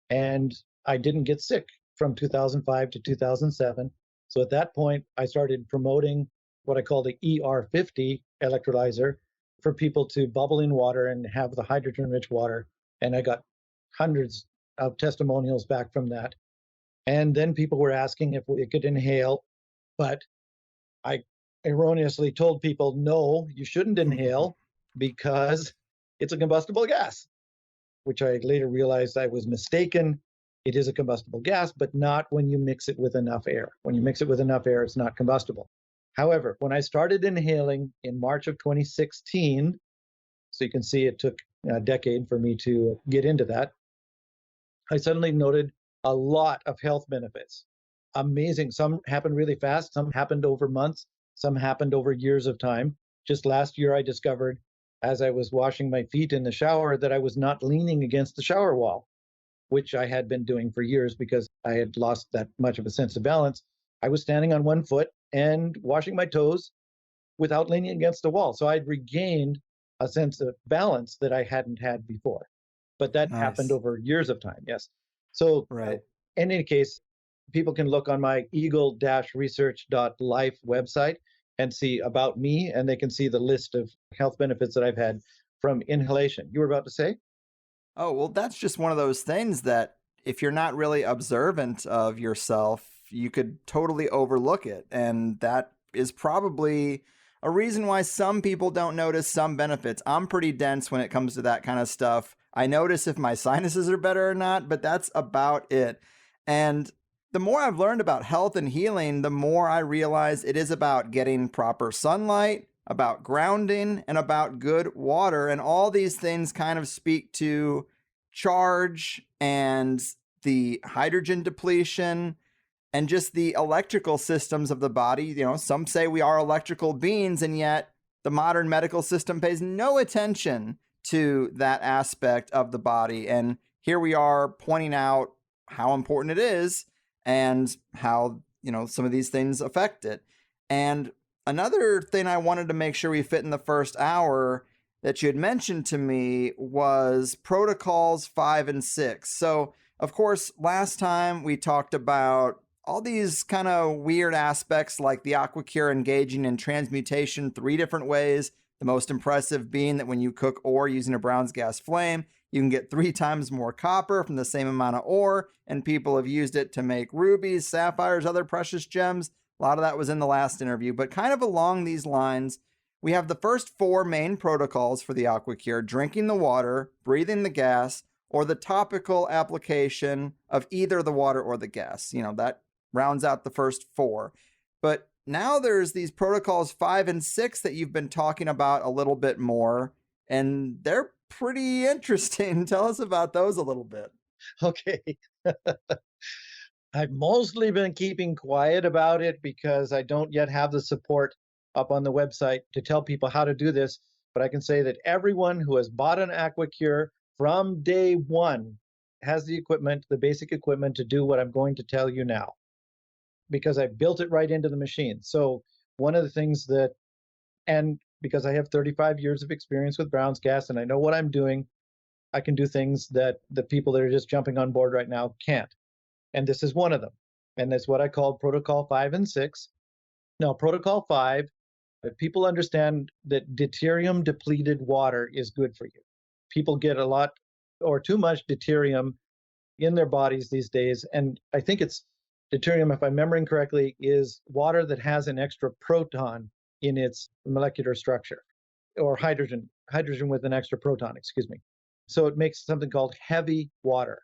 and I didn't get sick from 2005 to 2007. So at that point, I started promoting what I call the ER50 electrolyzer for people to bubble in water and have the hydrogen-rich water. And I got hundreds of testimonials back from that. And then people were asking if it could inhale, but I erroneously told people, no, you shouldn't inhale because it's a combustible gas, which I later realized I was mistaken. It is a combustible gas, but not when you mix it with enough air. When you mix it with enough air, it's not combustible. However, when I started inhaling in March of 2016, so you can see it took a decade for me to get into that, I suddenly noted a lot of health benefits. Amazing. Some happened really fast. Some happened over months. Some happened over years of time. Just last year, I discovered as I was washing my feet in the shower that I was not leaning against the shower wall, which I had been doing for years because I had lost that much of a sense of balance. I was standing on one foot and washing my toes without leaning against the wall. So I'd regained a sense of balance that I hadn't had before. But that happened over years of time, yes. So in any case, people can look on my eagle-research.life website and see about me, and they can see the list of health benefits that I've had from inhalation. You were about to say? Oh, well, that's just one of those things that if you're not really observant of yourself, you could totally overlook it. And that is probably a reason why some people don't notice some benefits. I'm pretty dense when it comes to that kind of stuff. I notice if my sinuses are better or not, but that's about it. And the more I've learned about health and healing, the more I realize it is about getting proper sunlight, about grounding, and about good water. And all these things kind of speak to charge and the hydrogen depletion and just the electrical systems of the body. You know, some say we are electrical beings, and yet the modern medical system pays no attention to that aspect of the body. And here we are pointing out how important it is and how, you know, some of these things affect it. And another thing I wanted to make sure we fit in the first hour that you had mentioned to me was protocols 5 and 6. So, of course, last time we talked about all these kind of weird aspects like the AquaCure engaging in transmutation 3 different ways. The most impressive being that when you cook ore using a Brown's gas flame, you can get 3 times more copper from the same amount of ore, and people have used it to make rubies, sapphires, other precious gems. A lot of that was in the last interview, but kind of along these lines, we have the first 4 main protocols for the AquaCure: drinking the water, breathing the gas, or the topical application of either the water or the gas. You know, that rounds out the first 4. But now there's these protocols 5 and 6 that you've been talking about a little bit more, and they're pretty interesting. Tell us about those a little bit. Okay. I've mostly been keeping quiet about it because I don't yet have the support up on the website to tell people how to do this. But I can say that everyone who has bought an AquaCure from day one has the equipment, the basic equipment to do what I'm going to tell you now, because I built it right into the machine. So one of the things that, and because I have 35 years of experience with Brown's gas and I know what I'm doing, I can do things that the people that are just jumping on board right now can't. And this is one of them. And that's what I call Protocol 5 and 6. Now, Protocol 5, people understand that deuterium depleted water is good for you. People get a lot or too much deuterium in their bodies these days. And I think it's deuterium, if I'm remembering correctly, is water that has an extra proton in its molecular structure, or hydrogen with an extra proton, excuse me. So it makes something called heavy water.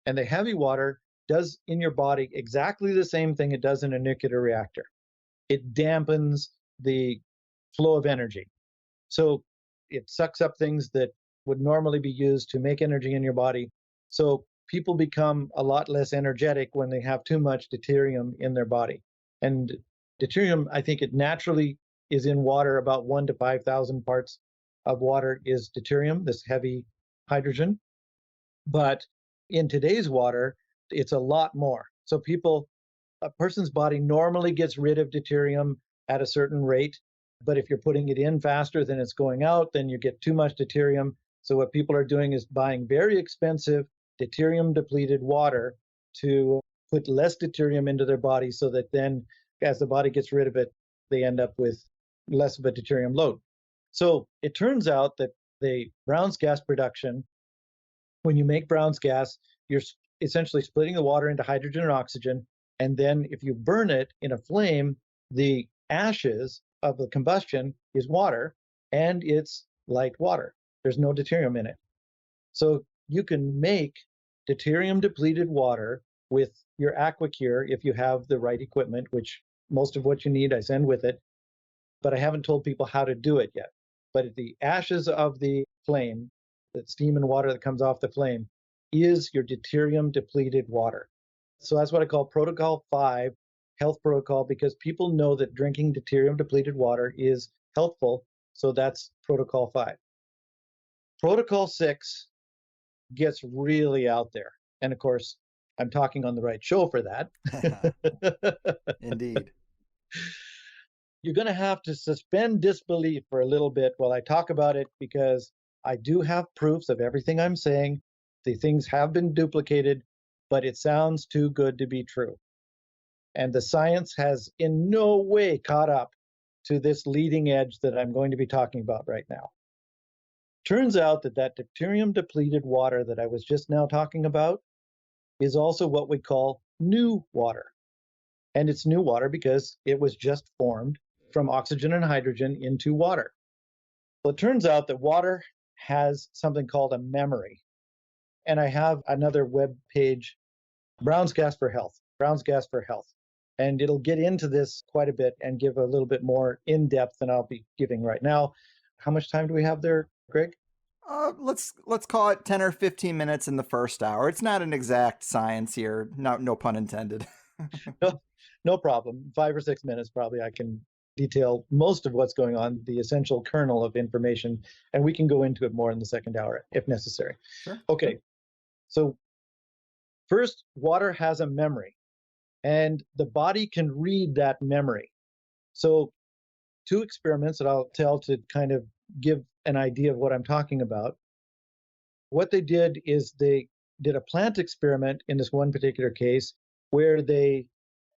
And the heavy water does in your body exactly the same thing it does in a nuclear reactor. It dampens the flow of energy. So it sucks up things that would normally be used to make energy in your body. So people become a lot less energetic when they have too much deuterium in their body. And deuterium, I think it naturally is in water. About 1 to 5,000 parts of water is deuterium, this heavy hydrogen. But in today's water, it's a lot more. So a person's body normally gets rid of deuterium at a certain rate. But if you're putting it in faster than it's going out, then you get too much deuterium. So what people are doing is buying very expensive deuterium depleted water to put less deuterium into their body, so that then as the body gets rid of it, they end up with less of a deuterium load. So it turns out that the Brown's gas production, when you make Brown's gas, you're essentially splitting the water into hydrogen and oxygen. And then if you burn it in a flame, the ashes of the combustion is water, and it's light water. There's no deuterium in it. So you can make deuterium depleted water with your AquaCure if you have the right equipment, which most of what you need I send with it. But I haven't told people how to do it yet. But the ashes of the flame, the steam and water that comes off the flame, is your deuterium depleted water. So that's what I call Protocol 5 health protocol, because people know that drinking deuterium depleted water is healthful. So that's Protocol 5. Protocol 6 gets really out there. And of course, I'm talking on the right show for that. Indeed. You're going to have to suspend disbelief for a little bit while I talk about it, because I do have proofs of everything I'm saying. The things have been duplicated, but it sounds too good to be true. And the science has in no way caught up to this leading edge that I'm going to be talking about right now. Turns out that deuterium depleted water that I was just now talking about is also what we call new water. And it's new water because it was just formed from oxygen and hydrogen into water. Well, it turns out that water has something called a memory. And I have another web page, Brown's Gas for Health, Brown's Gas for Health. And it'll get into this quite a bit and give a little bit more in-depth than I'll be giving right now. How much time do we have there, Greg? Let's call it 10 or 15 minutes in the first hour. It's not an exact science here. No pun intended. No problem. 5 or 6 minutes probably I can detail most of what's going on, the essential kernel of information, and we can go into it more in the second hour if necessary. Sure. Okay. So first, water has a memory, and the body can read that memory. So 2 experiments that I'll tell to kind of give an idea of what I'm talking about. What they did is they did a plant experiment in this one particular case where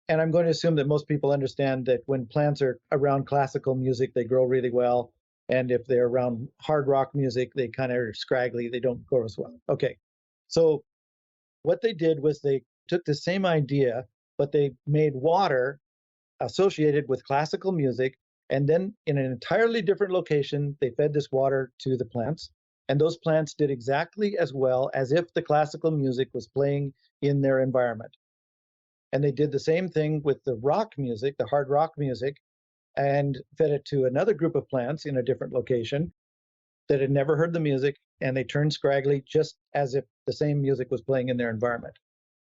and I'm going to assume that most people understand that when plants are around classical music, they grow really well. And if they're around hard rock music, they kind of are scraggly, they don't grow as well. Okay. So what they did was they took the same idea, but they made water associated with classical music. And then in an entirely different location, they fed this water to the plants. And those plants did exactly as well as if the classical music was playing in their environment. And they did the same thing with the rock music, the hard rock music, and fed it to another group of plants in a different location that had never heard the music, and they turned scraggly just as if the same music was playing in their environment.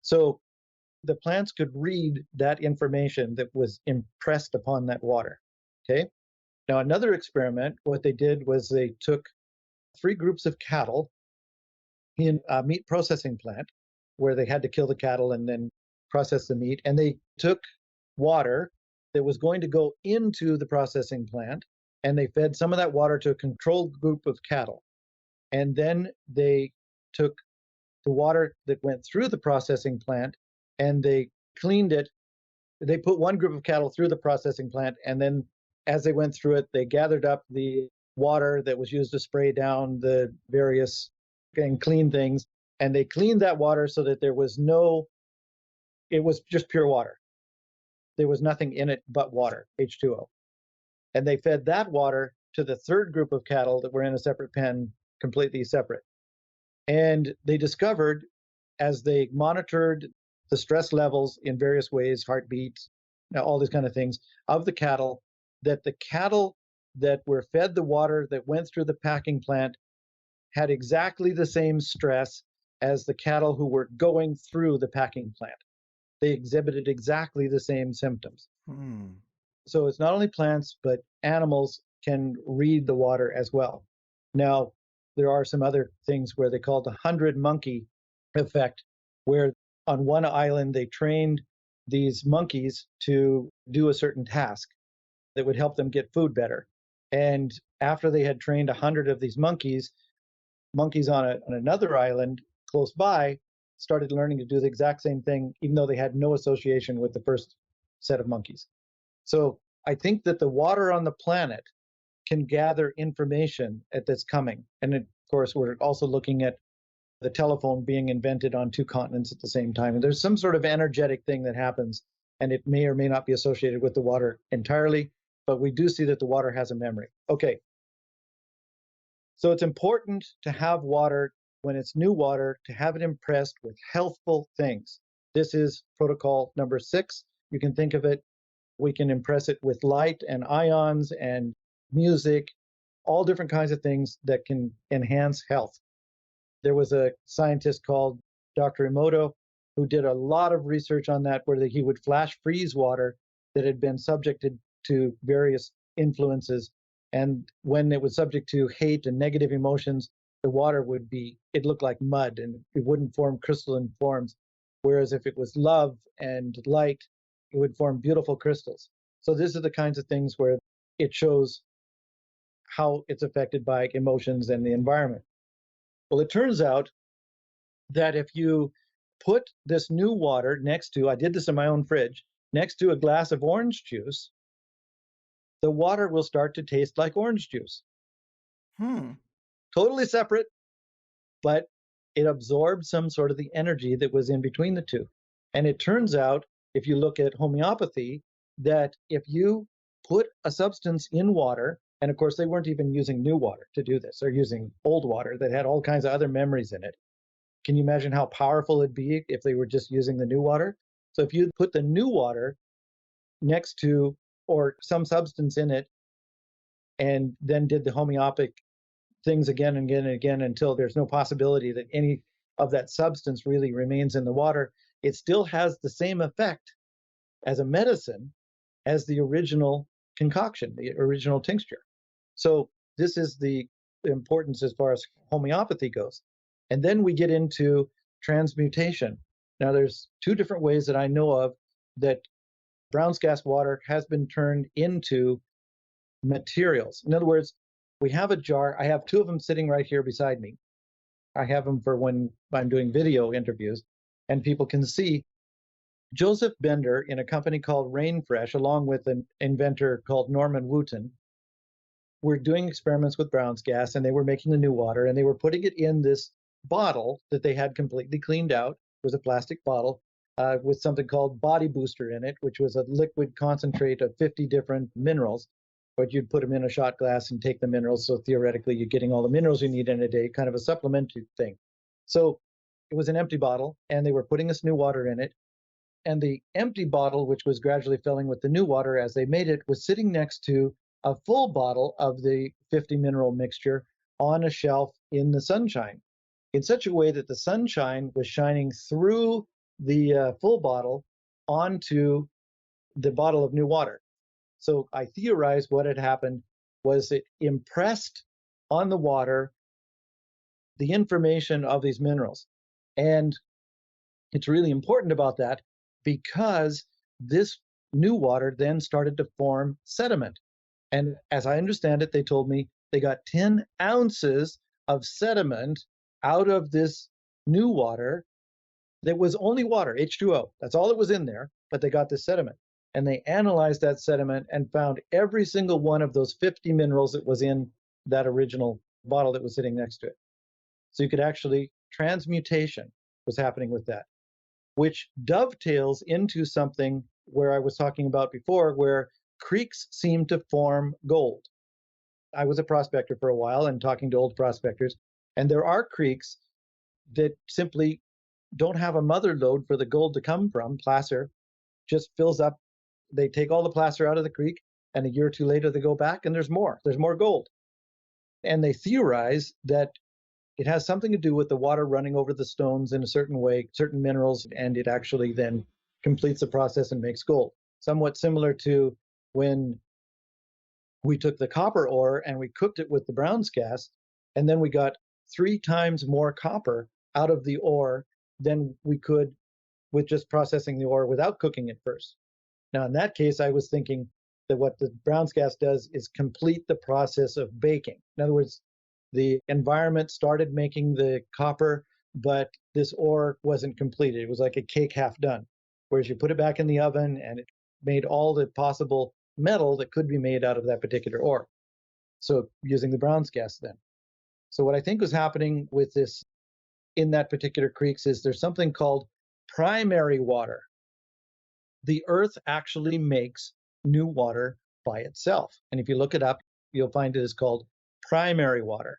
So the plants could read that information that was impressed upon that water. Okay. Now, another experiment, what they did was they took 3 groups of cattle in a meat processing plant where they had to kill the cattle and then process the meat. And they took water that was going to go into the processing plant, and they fed some of that water to a controlled group of cattle. And then they took the water that went through the processing plant and they cleaned it. They put one group of cattle through the processing plant, and then as they went through it, they gathered up the water that was used to spray down the various and clean things, and they cleaned that water so that it was just pure water. There was nothing in it but water, H2O. And they fed that water to the third group of cattle that were in a separate pen, completely separate. And they discovered, as they monitored the stress levels in various ways, heartbeats, all these kind of things, of the cattle, that the cattle that were fed the water that went through the packing plant had exactly the same stress as the cattle who were going through the packing plant. They exhibited exactly the same symptoms. So it's not only plants, but animals can read the water as well. Now, there are some other things where they call it the 100 monkey effect, where on one island they trained these monkeys to do a certain task that would help them get food better. And after they had trained 100 of these monkeys on another island close by started learning to do the exact same thing, even though they had no association with the first set of monkeys. So I think that the water on the planet can gather information that's coming. And of course, we're also looking at the telephone being invented on two continents at the same time. And there's some sort of energetic thing that happens, and it may or may not be associated with the water entirely, but we do see that the water has a memory. Okay. So it's important to have water, when it's new water, to have it impressed with healthful things. This is protocol number 6. You can think of it, we can impress it with light and ions and music, all different kinds of things that can enhance health. There was a scientist called Dr. Emoto who did a lot of research on that, where he would flash freeze water that had been subjected to various influences. And when it was subject to hate and negative emotions, the water it looked like mud and it wouldn't form crystalline forms. Whereas if it was love and light, it would form beautiful crystals. So these are the kinds of things where it shows how it's affected by emotions and the environment. Well, it turns out that if you put this new water next to, I did this in my own fridge, next to a glass of orange juice, the water will start to taste like orange juice. Totally separate, but it absorbed some sort of the energy that was in between the two. And it turns out, if you look at homeopathy, that if you put a substance in water, and of course they weren't even using new water to do this, they're using old water that had all kinds of other memories in it. Can you imagine how powerful it'd be if they were just using the new water? So if you put the new water next to, or some substance in it, and then did the homeopathic things again and again and again until there's no possibility that any of that substance really remains in the water, it still has the same effect as a medicine as the original concoction, the original tincture. So this is the importance as far as homeopathy goes. And then we get into transmutation. Now there's 2 different ways that I know of that Brown's gas water has been turned into materials. In other words, we have a jar. I have 2 of them sitting right here beside me. I have them for when I'm doing video interviews, and people can see. Joseph Bender, in a company called Rainfresh, along with an inventor called Norman Wooten, were doing experiments with Brown's gas, and they were making the new water, and they were putting it in this bottle that they had completely cleaned out. It was a plastic bottle with something called Body Booster in it, which was a liquid concentrate of 50 different minerals. But you'd put them in a shot glass and take the minerals. So theoretically, you're getting all the minerals you need in a day, kind of a supplementary thing. So it was an empty bottle, and they were putting this new water in it. And the empty bottle, which was gradually filling with the new water as they made it, was sitting next to a full bottle of the 50 mineral mixture on a shelf in the sunshine, in such a way that the sunshine was shining through the full bottle onto the bottle of new water. So I theorized what had happened was it impressed on the water the information of these minerals. And it's really important about that because this new water then started to form sediment. And as I understand it, they told me they got 10 ounces of sediment out of this new water There was only water, H2O. That's all that was in there, but they got this sediment. And they analyzed that sediment and found every single one of those 50 minerals that was in that original bottle that was sitting next to it. So you could actually, transmutation was happening with that, which dovetails into something where I was talking about before, where creeks seem to form gold. I was a prospector for a while and talking to old prospectors, and there are creeks that simply don't have a mother lode for the gold to come from. Placer just fills up. They take all the placer out of the creek, and a year or two later they go back and there's more gold. And they theorize that it has something to do with the water running over the stones in a certain way, certain minerals, and it actually then completes the process and makes gold. Somewhat similar to when we took the copper ore and we cooked it with the Brown's gas, and then we got 3 times more copper out of the ore than we could with just processing the ore without cooking it first. Now, in that case, I was thinking that what the Brown's gas does is complete the process of baking. In other words, the environment started making the copper, but this ore wasn't completed. It was like a cake half done. Whereas you put it back in the oven and it made all the possible metal that could be made out of that particular ore. So using the Brown's gas then. So what I think was happening with this in that particular creeks is there's something called primary water. The earth actually makes new water by itself. And if you look it up, you'll find it is called primary water.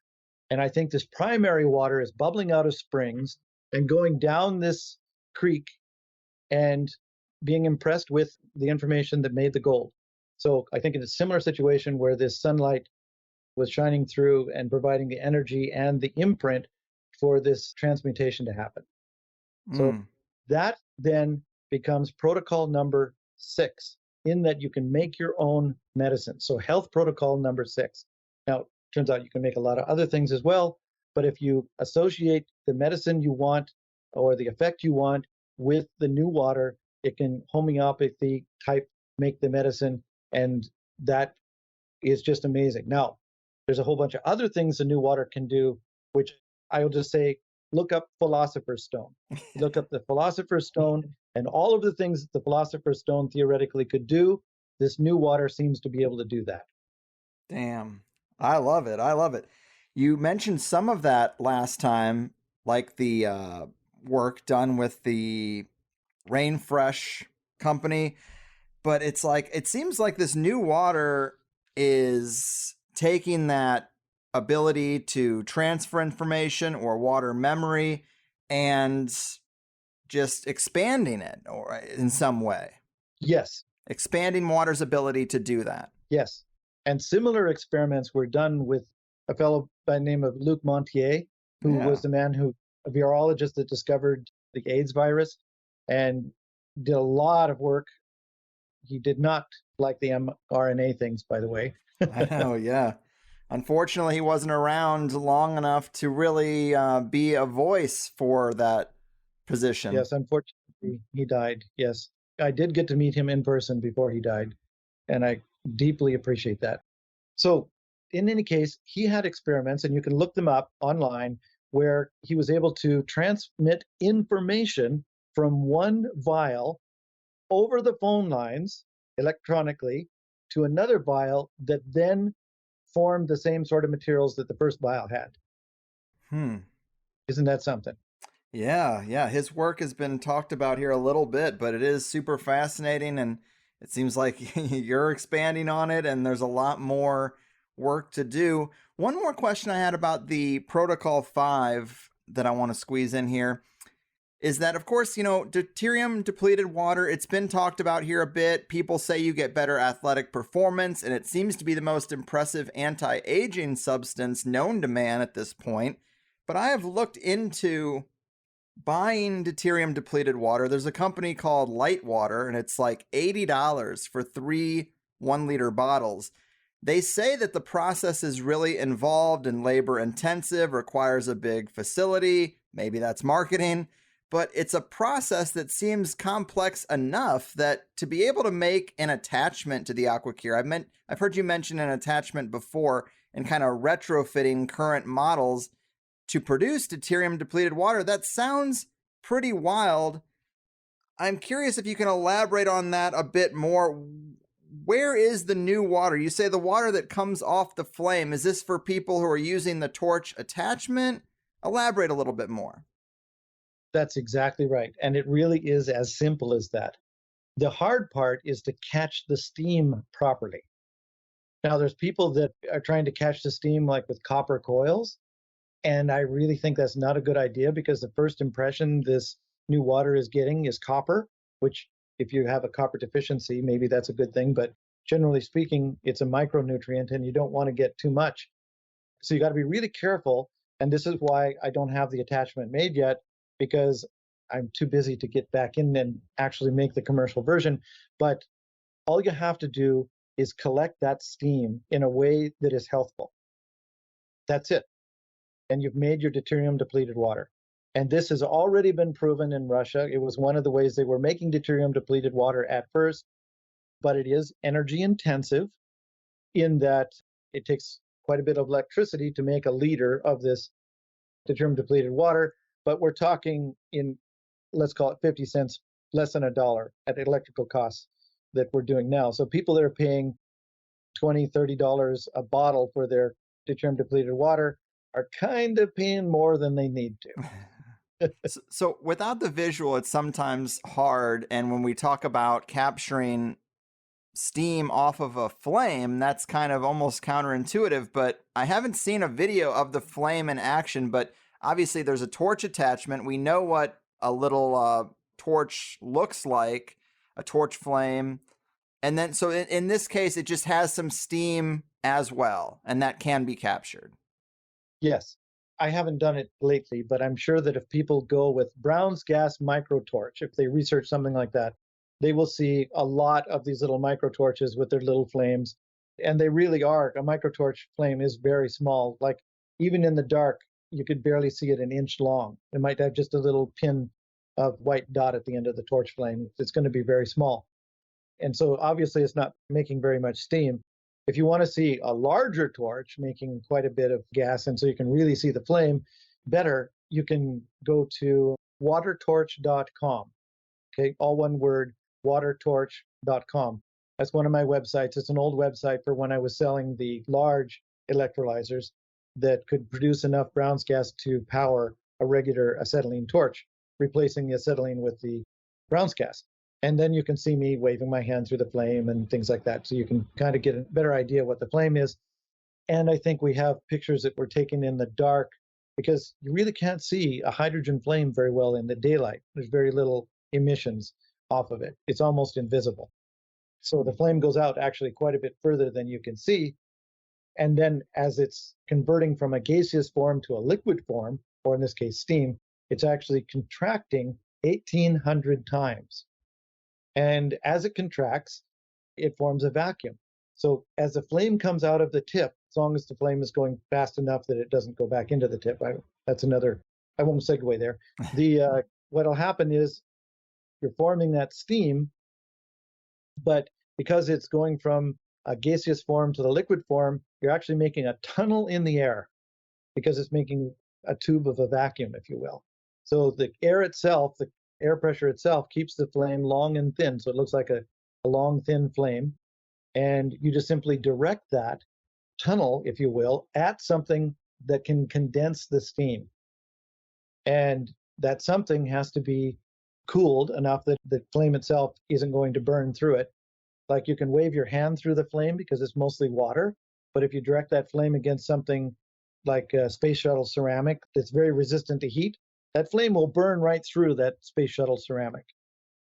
And I think this primary water is bubbling out of springs and going down this creek and being impressed with the information that made the gold. So I think in a similar situation where this sunlight was shining through and providing the energy and the imprint for this transmutation to happen. So that then becomes protocol number 6, in that you can make your own medicine. So health protocol number 6. Now, turns out you can make a lot of other things as well, but if you associate the medicine you want or the effect you want with the new water, it can homeopathy type make the medicine, and that is just amazing. Now, there's a whole bunch of other things the new water can do, which I will just say, look up Philosopher's Stone. Look up the Philosopher's Stone and all of the things that the Philosopher's Stone theoretically could do. This new water seems to be able to do that. Damn. I love it. I love it. You mentioned some of that last time, like the work done with the Rainfresh company, but it's like, it seems like this new water is taking that ability to transfer information or water memory and just expanding it or in some way. Yes. Expanding water's ability to do that. Yes. And similar experiments were done with a fellow by the name of Luc Montier, who was the man who, a virologist that discovered the AIDS virus and did a lot of work. He did not like the mRNA things, by the way. I know, yeah. Unfortunately, he wasn't around long enough to really be a voice for that position. Yes, unfortunately, he died. Yes. I did get to meet him in person before he died, and I deeply appreciate that. So, in any case, he had experiments, and you can look them up online, where he was able to transmit information from one vial over the phone lines electronically to another vial that then formed the same sort of materials that the first vial had. Isn't that something? Yeah, yeah. His work has been talked about here a little bit, but it is super fascinating, and it seems like you're expanding on it, and there's a lot more work to do. One more question I had about the Protocol 5 that I want to squeeze in here is that, of course, you know, deuterium depleted water, it's been talked about here a bit. People say you get better athletic performance, and it seems to be the most impressive anti-aging substance known to man at this point. But I have looked into buying deuterium depleted water. There's a company called Light Water, and it's like $80 for 3 1-liter bottles. They say that the process is really involved and labor intensive, requires a big facility. Maybe that's marketing. But it's a process that seems complex enough that to be able to make an attachment to the AquaCure, I've heard you mention an attachment before and kind of retrofitting current models to produce deuterium depleted water. That sounds pretty wild. I'm curious if you can elaborate on that a bit more. Where is the new water? You say the water that comes off the flame. Is this for people who are using the torch attachment? Elaborate a little bit more. That's exactly right. And it really is as simple as that. The hard part is to catch the steam properly. Now, there's people that are trying to catch the steam like with copper coils. And I really think that's not a good idea because the first impression this new water is getting is copper, which if you have a copper deficiency, maybe that's a good thing. But generally speaking, it's a micronutrient and you don't want to get too much. So you got to be really careful. And this is why I don't have the attachment made yet, because I'm too busy to get back in and actually make the commercial version. But all you have to do is collect that steam in a way that is healthful. That's it. And you've made your deuterium depleted water. And this has already been proven in Russia. It was one of the ways they were making deuterium depleted water at first, but it is energy intensive in that it takes quite a bit of electricity to make a liter of this deuterium depleted water. But we're talking in, let's call it 50 cents, less than $1 at electrical costs that we're doing now. So people that are paying $20, $30 a bottle for their deuterium depleted water are kind of paying more than they need to. So without the visual, it's sometimes hard. And when we talk about capturing steam off of a flame, that's kind of almost counterintuitive. But I haven't seen a video of the flame in action, but obviously there's a torch attachment. We know what a little torch looks like, a torch flame. And then, so in this case, it just has some steam as well, and that can be captured. Yes. I haven't done it lately, but I'm sure that if people go with Brown's gas microtorch, if they research something like that, they will see a lot of these little microtorches with their little flames. And they really are. A microtorch flame is very small. Like even in the dark, you could barely see it an inch long. It might have just a little pin of white dot at the end of the torch flame. It's going to be very small. And so obviously it's not making very much steam. If you want to see a larger torch making quite a bit of gas, and so you can really see the flame better, you can go to watertorch.com. Okay, all one word, watertorch.com. That's one of my websites. It's an old website for when I was selling the large electrolyzers that could produce enough Brown's gas to power a regular acetylene torch, replacing the acetylene with the Brown's gas. And then you can see me waving my hand through the flame and things like that. So you can kind of get a better idea what the flame is. And I think we have pictures that were taken in the dark because you really can't see a hydrogen flame very well in the daylight. There's very little emissions off of it. It's almost invisible. So the flame goes out actually quite a bit further than you can see. And then as it's converting from a gaseous form to a liquid form, or in this case, steam, it's actually contracting 1,800 times. And as it contracts, it forms a vacuum. So as the flame comes out of the tip, as long as the flame is going fast enough that it doesn't go back into the tip, that's another, I won't segue there. What'll happen is you're forming that steam, but because it's going from a gaseous form to the liquid form, you're actually making a tunnel in the air because it's making a tube of a vacuum, if you will. So the air itself, the air pressure itself keeps the flame long and thin. So it looks like a long, thin flame. And you just simply direct that tunnel, if you will, at something that can condense the steam. And that something has to be cooled enough that the flame itself isn't going to burn through it. Like you can wave your hand through the flame because it's mostly water. But if you direct that flame against something like space shuttle ceramic that's very resistant to heat, that flame will burn right through that space shuttle ceramic.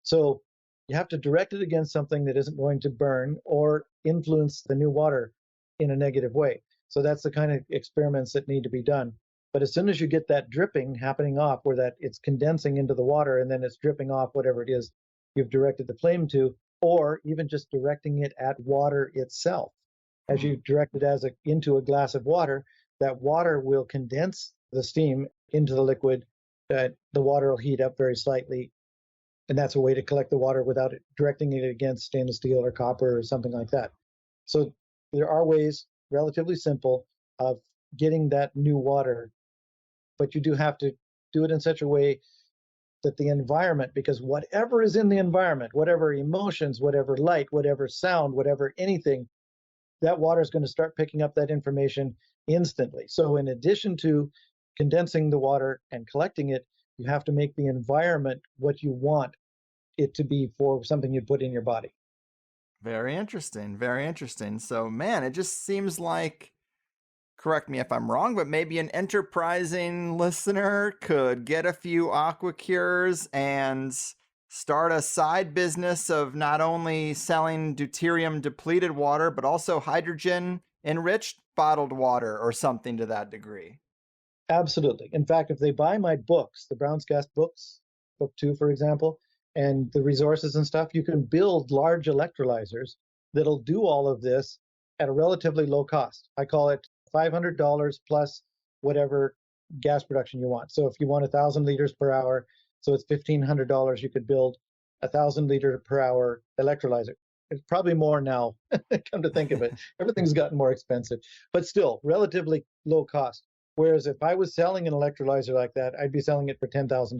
So you have to direct it against something that isn't going to burn or influence the new water in a negative way. So that's the kind of experiments that need to be done. But as soon as you get that dripping happening off, where that it's condensing into the water and then it's dripping off whatever it is you've directed the flame to, or even just directing it at water itself. As you direct it into a glass of water, that water will condense the steam into the liquid. The water will heat up very slightly. And that's a way to collect the water without directing it against stainless steel or copper or something like that. So there are ways, relatively simple, of getting that new water, but you do have to do it in such a way that the environment, because whatever is in the environment, whatever emotions, whatever light, whatever sound, whatever anything, that water is going to start picking up that information instantly. So in addition to condensing the water and collecting it, you have to make the environment what you want it to be for something you put in your body. Very interesting. Very interesting. So, man, it just seems like, correct me if I'm wrong, but maybe an enterprising listener could get a few AquaCures and start a side business of not only selling deuterium depleted water, but also hydrogen enriched bottled water or something to that degree. Absolutely. In fact, if they buy my books, the Brown's Gas books, book 2, for example, and the resources and stuff, you can build large electrolyzers that'll do all of this at a relatively low cost. I call it $500 plus whatever gas production you want. So if you want 1,000 liters per hour, so it's $1,500, you could build 1,000 liter per hour electrolyzer. It's probably more now, come to think of it. Everything's gotten more expensive, but still relatively low cost. Whereas if I was selling an electrolyzer like that, I'd be selling it for $10,000.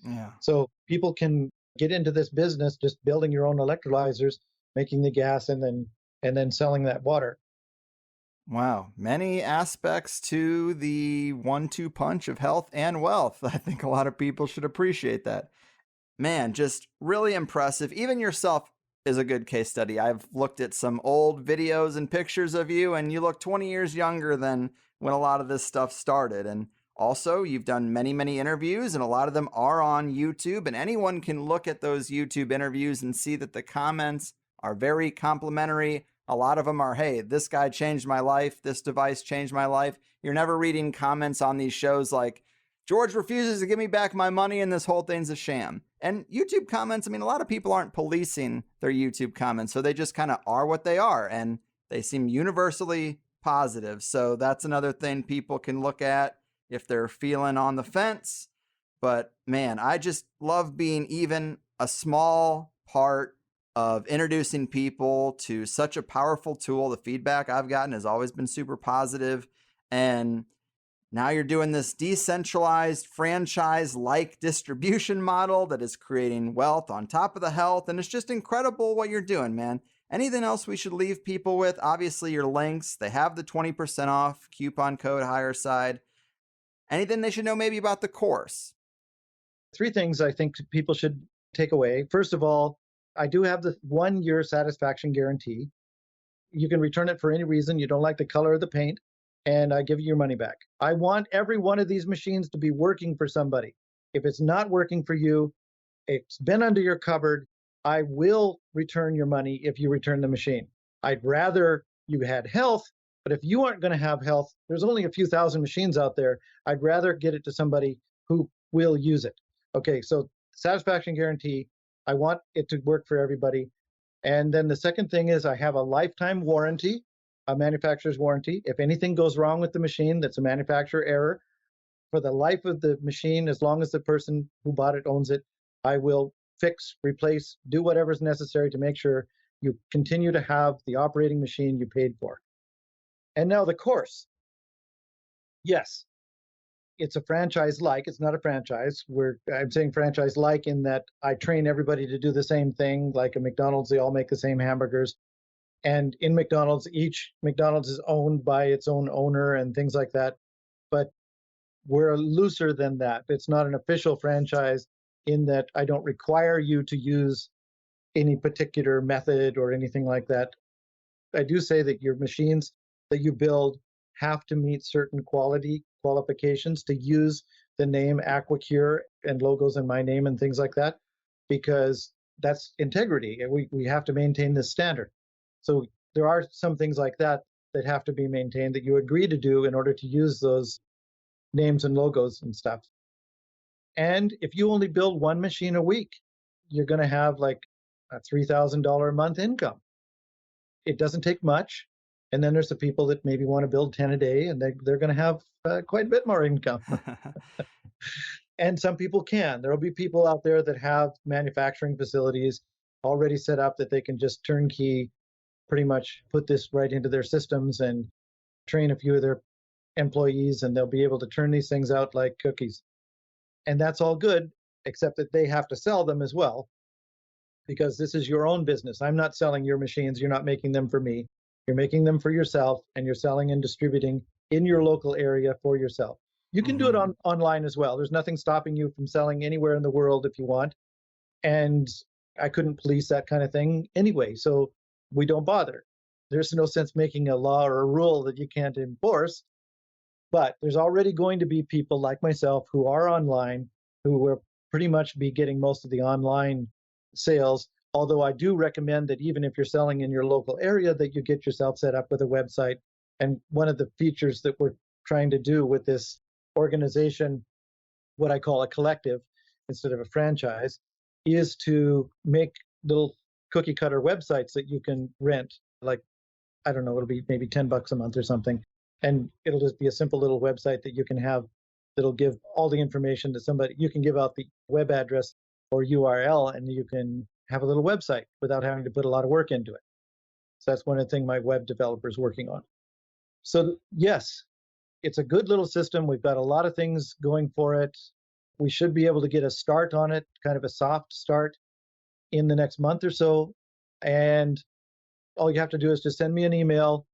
Yeah. So people can get into this business just building your own electrolyzers, making the gas, and then selling that water. Wow. Many aspects to the 1-2 punch of health and wealth. I think a lot of people should appreciate that. Man, just really impressive. Even yourself is a good case study. I've looked at some old videos and pictures of you, and you look 20 years younger than when a lot of this stuff started. And also, you've done many, many interviews, and a lot of them are on YouTube, and anyone can look at those YouTube interviews and see that the comments are very complimentary. A lot of them are, hey, this guy changed my life. This device changed my life. You're never reading comments on these shows like, George refuses to give me back my money and this whole thing's a sham. And YouTube comments, I mean, a lot of people aren't policing their YouTube comments, so they just kind of are what they are, and they seem universally positive. So that's another thing people can look at if they're feeling on the fence. But man, I just love being even a small part of introducing people to such a powerful tool. The feedback I've gotten has always been super positive. And now you're doing this decentralized franchise-like distribution model that is creating wealth on top of the health. And it's just incredible what you're doing, man. Anything else we should leave people with? Obviously, your links. They have the 20% off coupon code higher side. Anything they should know maybe about the course? 3 things I think people should take away. First of all, I do have the 1-year satisfaction guarantee. You can return it for any reason. You don't like the color of the paint, and I give you your money back. I want every one of these machines to be working for somebody. If it's not working for you, it's been under your cupboard, I will return your money if you return the machine. I'd rather you had health, but if you aren't going to have health, there's only a few thousand machines out there. I'd rather get it to somebody who will use it. Okay, so satisfaction guarantee, I want it to work for everybody. And then the second thing is I have a lifetime warranty, a manufacturer's warranty. If anything goes wrong with the machine, that's a manufacturer error. For the life of the machine, as long as the person who bought it owns it, I will fix, replace, do whatever's necessary to make sure you continue to have the operating machine you paid for. And now the course. Yes, it's a franchise-like. It's not a franchise. I'm saying franchise-like in that I train everybody to do the same thing. Like a McDonald's, they all make the same hamburgers. And in McDonald's, each McDonald's is owned by its own owner and things like that. But we're looser than that. It's not an official franchise in that I don't require you to use any particular method or anything like that. I do say that your machines that you build have to meet certain quality qualifications to use the name AquaCure and logos in my name and things like that, because that's integrity. And we have to maintain this standard. So there are some things like that that have to be maintained that you agree to do in order to use those names and logos and stuff. And if you only build one machine a week, you're going to have like a $3,000 a month income. It doesn't take much. And then there's the people that maybe want to build 10 a day, and they're going to have quite a bit more income. And some people can. There will be people out there that have manufacturing facilities already set up that they can just turnkey, pretty much put this right into their systems and train a few of their employees, and they'll be able to turn these things out like cookies. And that's all good. except that they have to sell them as well, because this is your own business. I'm not selling your machines. You're not making them for me. You're making them for yourself, and you're selling and distributing in your local area for yourself. You can do it online as well. There's nothing stopping you from selling anywhere in the world if you want. And I couldn't police that kind of thing anyway, so we don't bother. There's no sense making a law or a rule that you can't enforce. But there's already going to be people like myself who are online, who will pretty much be getting most of the online sales. Although I do recommend that even if you're selling in your local area, that you get yourself set up with a website. And one of the features that we're trying to do with this organization, what I call a collective instead of a franchise, is to make little cookie cutter websites that you can rent. Like, I don't know, it'll be maybe $10 a month or something. And it'll just be a simple little website that you can have that'll give all the information to somebody. You can give out the web address or URL, and you can have a little website without having to put a lot of work into it. So that's one of the things my web developer is working on. So yes, it's a good little system. We've got a lot of things going for it. We should be able to get a start on it, kind of a soft start, in the next month or so. And all you have to do is just send me an email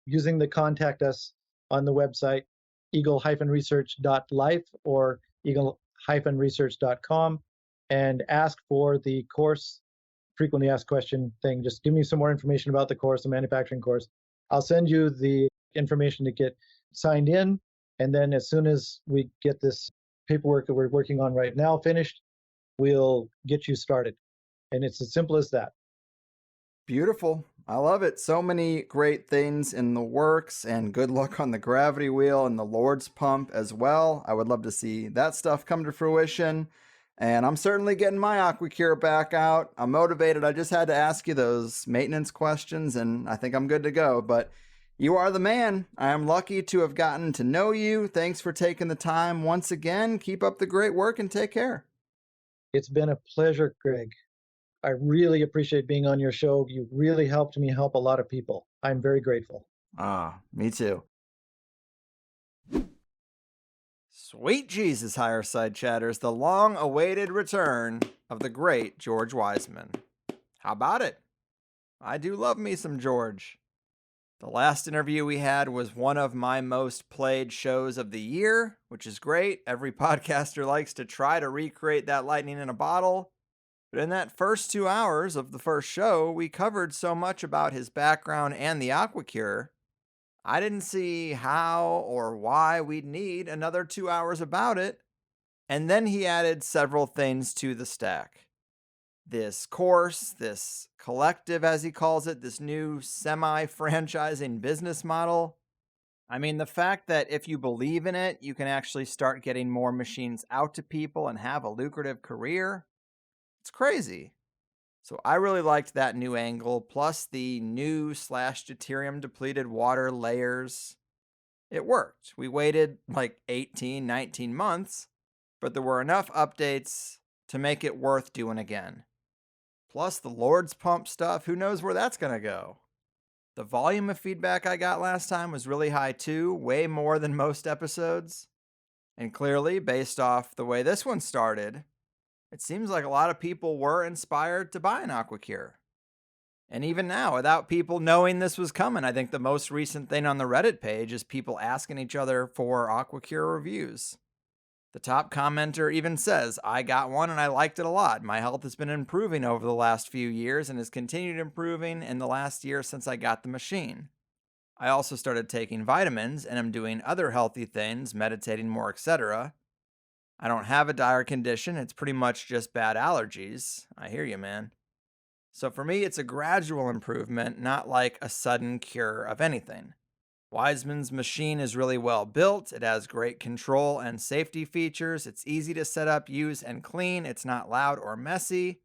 using the contact us on the website, eagle-research.life or eagle-research.com, and ask for the course frequently asked question thing. Just give me some more information about the course, the manufacturing course. I'll send you the information to get signed in. And then as soon as we get this paperwork that we're working on right now finished, we'll get you started. And it's as simple as that. Beautiful. I love it. So many great things in the works, and good luck on the gravity wheel and the Lord's pump as well. I would love to see that stuff come to fruition. And I'm certainly getting my AquaCure back out. I'm motivated. I just had to ask you those maintenance questions, and I think I'm good to go. But you are the man. I am lucky to have gotten to know you. Thanks for taking the time once again. Keep up the great work and take care. It's been a pleasure, Greg. I really appreciate being on your show. You really helped me help a lot of people. I'm very grateful. Me too. Sweet Jesus, Higher Side Chatters, the long-awaited return of the great George Wiseman. How about it? I do love me some George. The last interview we had was one of my most played shows of the year, which is great. Every podcaster likes to try to recreate that lightning in a bottle. But in that first 2 hours of the first show, we covered so much about his background and the AquaCure, I didn't see how or why we'd need another 2 hours about it. And then he added several things to the stack. This course, this collective, as he calls it, this new semi-franchising business model. I mean, the fact that if you believe in it, you can actually start getting more machines out to people and have a lucrative career. It's crazy. So I really liked that new angle, plus the new /deuterium depleted water layers. It worked. We waited like 18, 19 months, but there were enough updates to make it worth doing again. Plus the Lord's pump stuff, who knows where that's going to go. The volume of feedback I got last time was really high too, way more than most episodes. And clearly, based off the way this one started, it seems like a lot of people were inspired to buy an AquaCure. And even now, without people knowing this was coming, I think the most recent thing on the Reddit page is people asking each other for AquaCure reviews. The top commenter even says, I got one and I liked it a lot. My health has been improving over the last few years and has continued improving in the last year since I got the machine. I also started taking vitamins and am doing other healthy things, meditating more, etc. I don't have a dire condition. It's pretty much just bad allergies. I hear you, man. So for me, it's a gradual improvement, not like a sudden cure of anything. Wiseman's machine is really well built. It has great control and safety features. It's easy to set up, use, and clean. It's not loud or messy.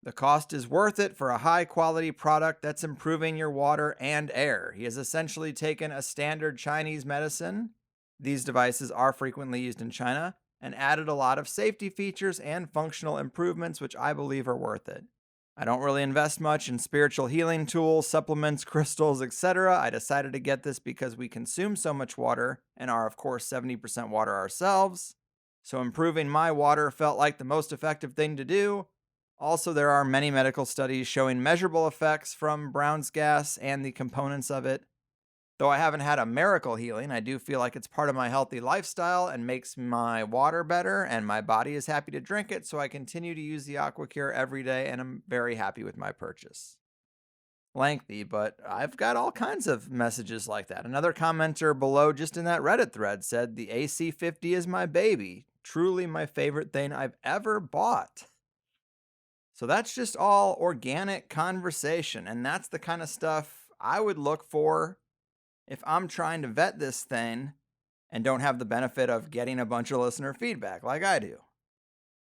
The cost is worth it for a high-quality product that's improving your water and air. He has essentially taken a standard Chinese medicine. These devices are frequently used in China, and added a lot of safety features and functional improvements, which I believe are worth it. I don't really invest much in spiritual healing tools, supplements, crystals, etc. I decided to get this because we consume so much water and are, of course, 70% water ourselves. So improving my water felt like the most effective thing to do. Also, there are many medical studies showing measurable effects from Brown's gas and the components of it. Though I haven't had a miracle healing, I do feel like it's part of my healthy lifestyle and makes my water better, and my body is happy to drink it, so I continue to use the AquaCure every day, and I'm very happy with my purchase. Lengthy, but I've got all kinds of messages like that. Another commenter below, just in that Reddit thread, said the AC50 is my baby. Truly my favorite thing I've ever bought. So that's just all organic conversation, and that's the kind of stuff I would look for if I'm trying to vet this thing and don't have the benefit of getting a bunch of listener feedback like I do.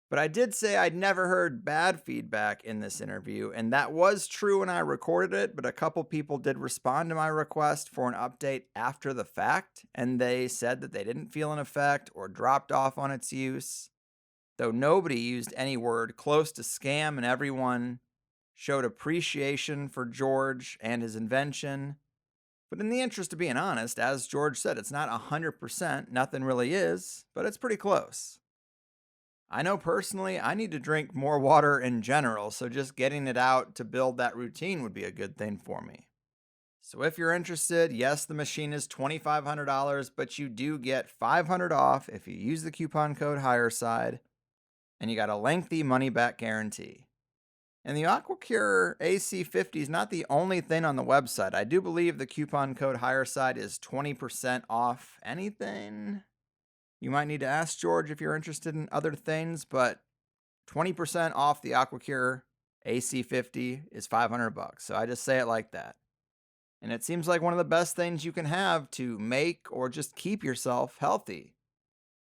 But I did say I'd never heard bad feedback in this interview, and that was true when I recorded it, but a couple people did respond to my request for an update after the fact, and they said that they didn't feel an effect or dropped off on its use, though nobody used any word close to scam, and everyone showed appreciation for George and his invention. But in the interest of being honest, as George said, it's not 100%, nothing really is, but it's pretty close. I know personally I need to drink more water in general, so just getting it out to build that routine would be a good thing for me. So if you're interested, yes, the machine is $2,500, but you do get $500 off if you use the coupon code HigherSide, and you got a lengthy money-back guarantee. And the AquaCure AC50 is not the only thing on the website. I do believe the coupon code HigherSide is 20% off anything. You might need to ask George if you're interested in other things, but 20% off the AquaCure AC50 is $500. So I just say it like that. And it seems like one of the best things you can have to make or just keep yourself healthy.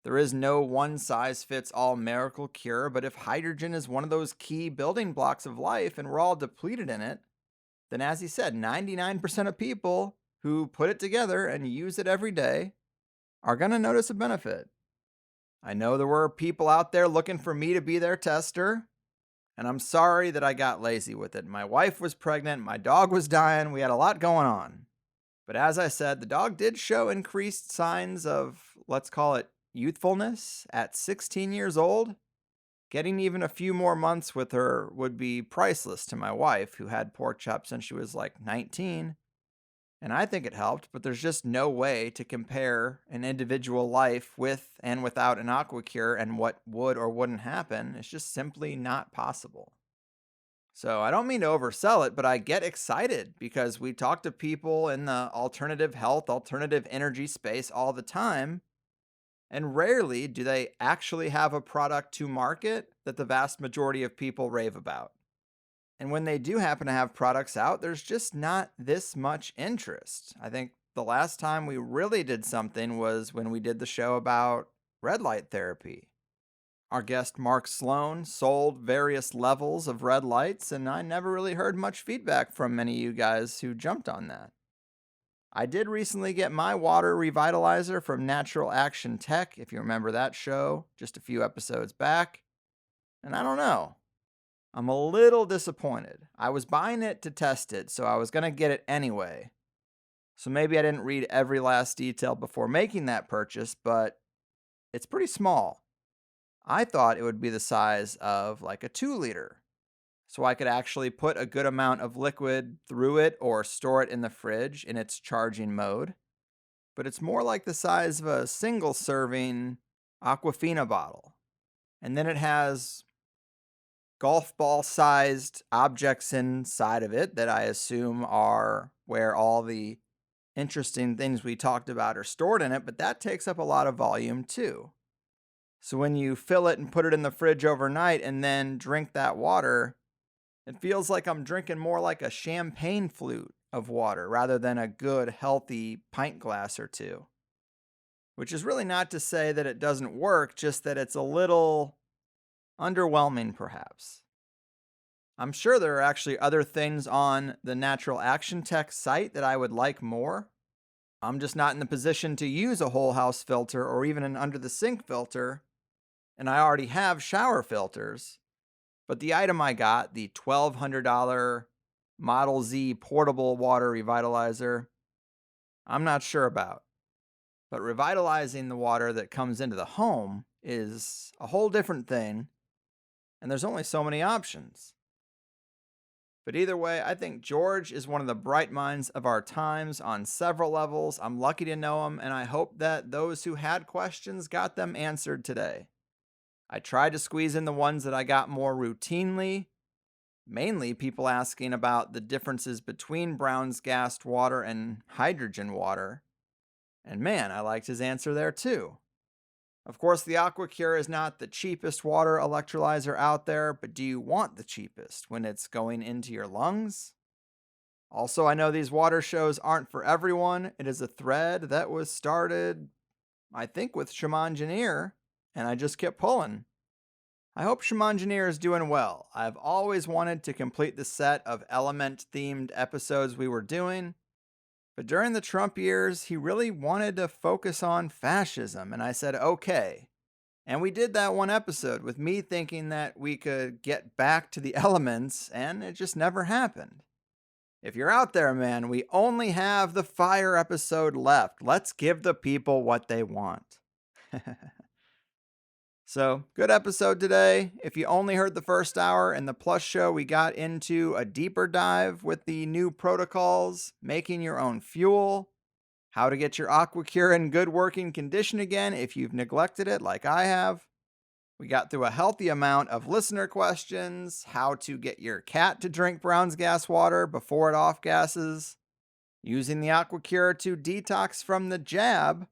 There is no one-size-fits-all miracle cure, but if hydrogen is one of those key building blocks of life and we're all depleted in it, then as he said, 99% of people who put it together and use it every day are going to notice a benefit. I know there were people out there looking for me to be their tester, and I'm sorry that I got lazy with it. My wife was pregnant, my dog was dying, we had a lot going on. But as I said, the dog did show increased signs of, let's call it, youthfulness at 16 years old. Getting even a few more months with her would be priceless to my wife, who had pork chops since she was like 19. And I think it helped, but there's just no way to compare an individual life with and without an AquaCure and what would or wouldn't happen. It's just simply not possible. So I don't mean to oversell it, but I get excited because we talk to people in the alternative health, alternative energy space all the time. And rarely do they actually have a product to market that the vast majority of people rave about. And when they do happen to have products out, there's just not this much interest. I think the last time we really did something was when we did the show about red light therapy. Our guest Mark Sloan sold various levels of red lights, and I never really heard much feedback from many of you guys who jumped on that. I did recently get my water revitalizer from Natural Action Tech, if you remember that show, just a few episodes back. And I don't know. I'm a little disappointed. I was buying it to test it, so I was going to get it anyway. So maybe I didn't read every last detail before making that purchase, but it's pretty small. I thought it would be the size of like a 2-liter. So I could actually put a good amount of liquid through it or store it in the fridge in its charging mode. But it's more like the size of a single-serving Aquafina bottle. And then it has golf ball-sized objects inside of it that I assume are where all the interesting things we talked about are stored in it, but that takes up a lot of volume too. So when you fill it and put it in the fridge overnight and then drink that water, it feels like I'm drinking more like a champagne flute of water rather than a good, healthy pint glass or two. Which is really not to say that it doesn't work, just that it's a little underwhelming, perhaps. I'm sure there are actually other things on the Natural Action Tech site that I would like more. I'm just not in the position to use a whole house filter or even an under-the-sink filter, and I already have shower filters. But the item I got, the $1,200 Model Z portable water revitalizer, I'm not sure about. But revitalizing the water that comes into the home is a whole different thing, and there's only so many options. But either way, I think George is one of the bright minds of our times on several levels. I'm lucky to know him, and I hope that those who had questions got them answered today. I tried to squeeze in the ones that I got more routinely, mainly people asking about the differences between Brown's gassed water and hydrogen water. And man, I liked his answer there too. Of course, the AquaCure is not the cheapest water electrolyzer out there, but do you want the cheapest when it's going into your lungs? Also, I know these water shows aren't for everyone. It is a thread that was started, I think, with Engineer, and I just kept pulling. I hope Engineer is doing well. I've always wanted to complete the set of element-themed episodes we were doing, but during the Trump years, he really wanted to focus on fascism, and I said, okay. And we did that one episode with me thinking that we could get back to the elements, and it just never happened. If you're out there, man, we only have the fire episode left. Let's give the people what they want. So, good episode today. If you only heard the first hour in the Plus show, we got into a deeper dive with the new protocols, making your own fuel, how to get your AquaCure in good working condition again if you've neglected it like I have. We got through a healthy amount of listener questions, how to get your cat to drink Brown's gas water before it off-gasses, using the AquaCure to detox from the jab,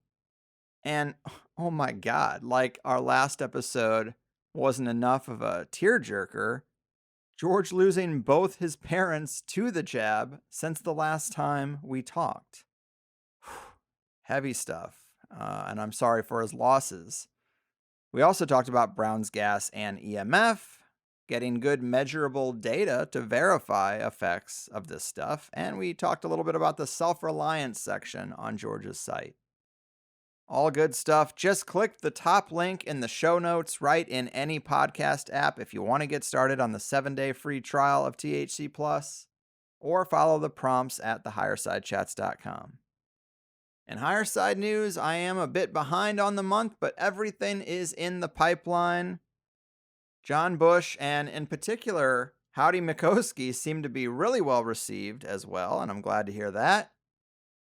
and oh my God, like our last episode wasn't enough of a tearjerker, George losing both his parents to the jab since the last time we talked. Heavy stuff, and I'm sorry for his losses. We also talked about Brown's gas and EMF, getting good measurable data to verify effects of this stuff, and we talked a little bit about the self-reliance section on George's site. All good stuff. Just click the top link in the show notes right in any podcast app if you want to get started on the 7-day free trial of THC Plus, or follow the prompts at thehighersidechats.com. In higher side news, I am a bit behind on the month, but everything is in the pipeline. John Bush and in particular Howdy Mikoski seem to be really well received as well, and I'm glad to hear that.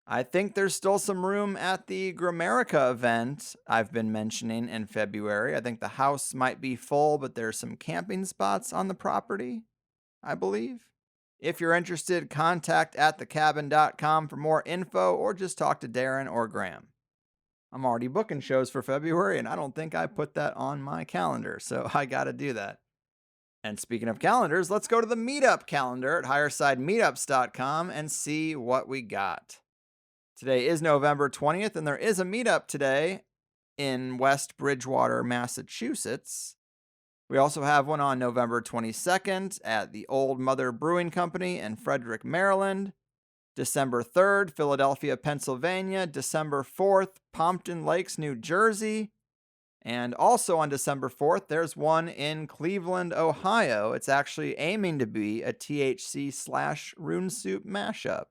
I think there's still some room at the Gramerica event I've been mentioning in February. I think the house might be full, but there's some camping spots on the property, I believe. If you're interested, contact atthecabin.com for more info or just talk to Darren or Graham. I'm already booking shows for February, and I don't think I put that on my calendar, so I gotta do that. And speaking of calendars, let's go to the meetup calendar at highersidemeetups.com and see what we got. Today is November 20th, and there is a meetup today in West Bridgewater, Massachusetts. We also have one on November 22nd at the Old Mother Brewing Company in Frederick, Maryland. December 3rd, Philadelphia, Pennsylvania. December 4th, Pompton Lakes, New Jersey. And also on December 4th, there's one in Cleveland, Ohio. It's actually aiming to be a THC/Rune Soup mashup.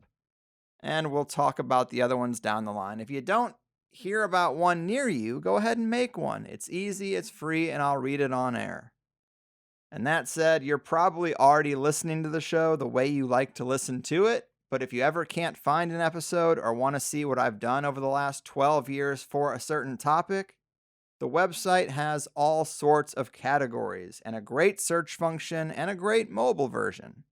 And we'll talk about the other ones down the line. If you don't hear about one near you, go ahead and make one. It's easy, it's free, and I'll read it on air. And that said, you're probably already listening to the show the way you like to listen to it. But if you ever can't find an episode or want to see what I've done over the last 12 years for a certain topic, the website has all sorts of categories and a great search function and a great mobile version.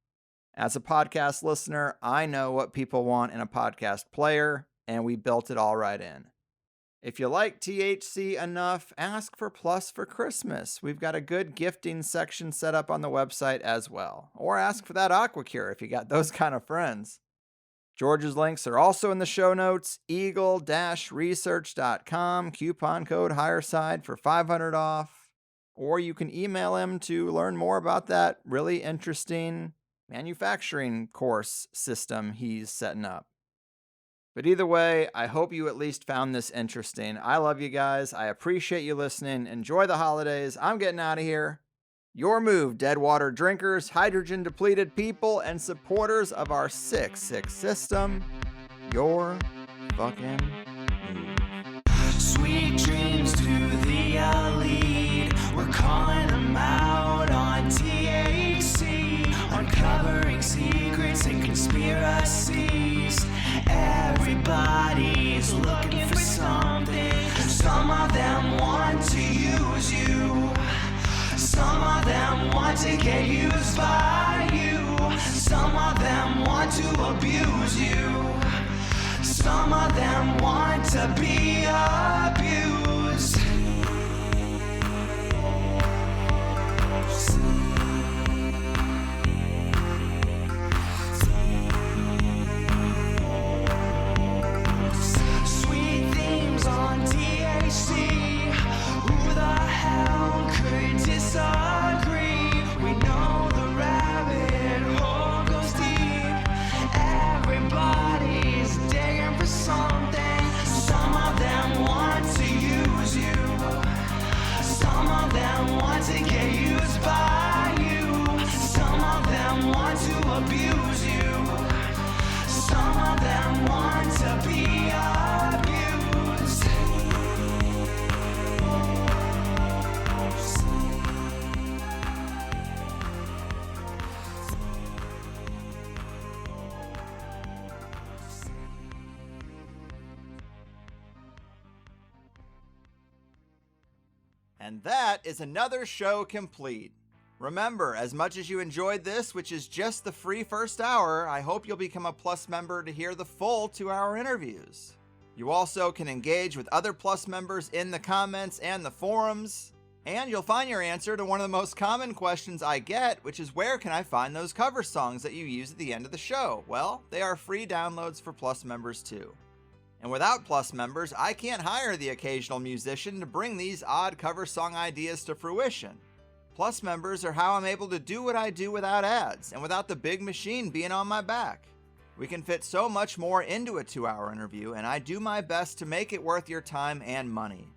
As a podcast listener, I know what people want in a podcast player, and we built it all right in. If you like THC enough, ask for Plus for Christmas. We've got a good gifting section set up on the website as well. Or ask for that AquaCure if you got those kind of friends. George's links are also in the show notes. eagle-research.com, coupon code HigherSide for $500 off. Or you can email him to learn more about that really interesting manufacturing course system he's setting up. But either way, I hope you at least found this interesting. I love you guys. I appreciate you listening. Enjoy the holidays. I'm getting out of here. Your move, Deadwater drinkers, hydrogen depleted people, and supporters of our 6-6 system. Your fucking move. Sweet dreams to the alley. We're calling them out on THC, uncovering secrets and conspiracies. Everybody's looking for something. Some of them want to use you. Some of them want to get used by you. Some of them want to abuse you. Some of them want to be abused. Sweet themes on THC. Who the hell could disagree? We know the rabbit hole goes deep. Everybody's digging for something. Some of them want to use you. Some of them want to get used by you. Some of them want to abuse you. Some of them want to be abused. And that is another show complete. Remember, as much as you enjoyed this, which is just the free first hour, I hope you'll become a Plus member to hear the full 2-hour interviews. You also can engage with other Plus members in the comments and the forums, and you'll find your answer to one of the most common questions I get, which is where can I find those cover songs that you use at the end of the show? Well, they are free downloads for Plus members too. And without Plus members, I can't hire the occasional musician to bring these odd cover song ideas to fruition. Plus members are how I'm able to do what I do without ads and without the big machine being on my back. We can fit so much more into a 2-hour interview, and I do my best to make it worth your time and money.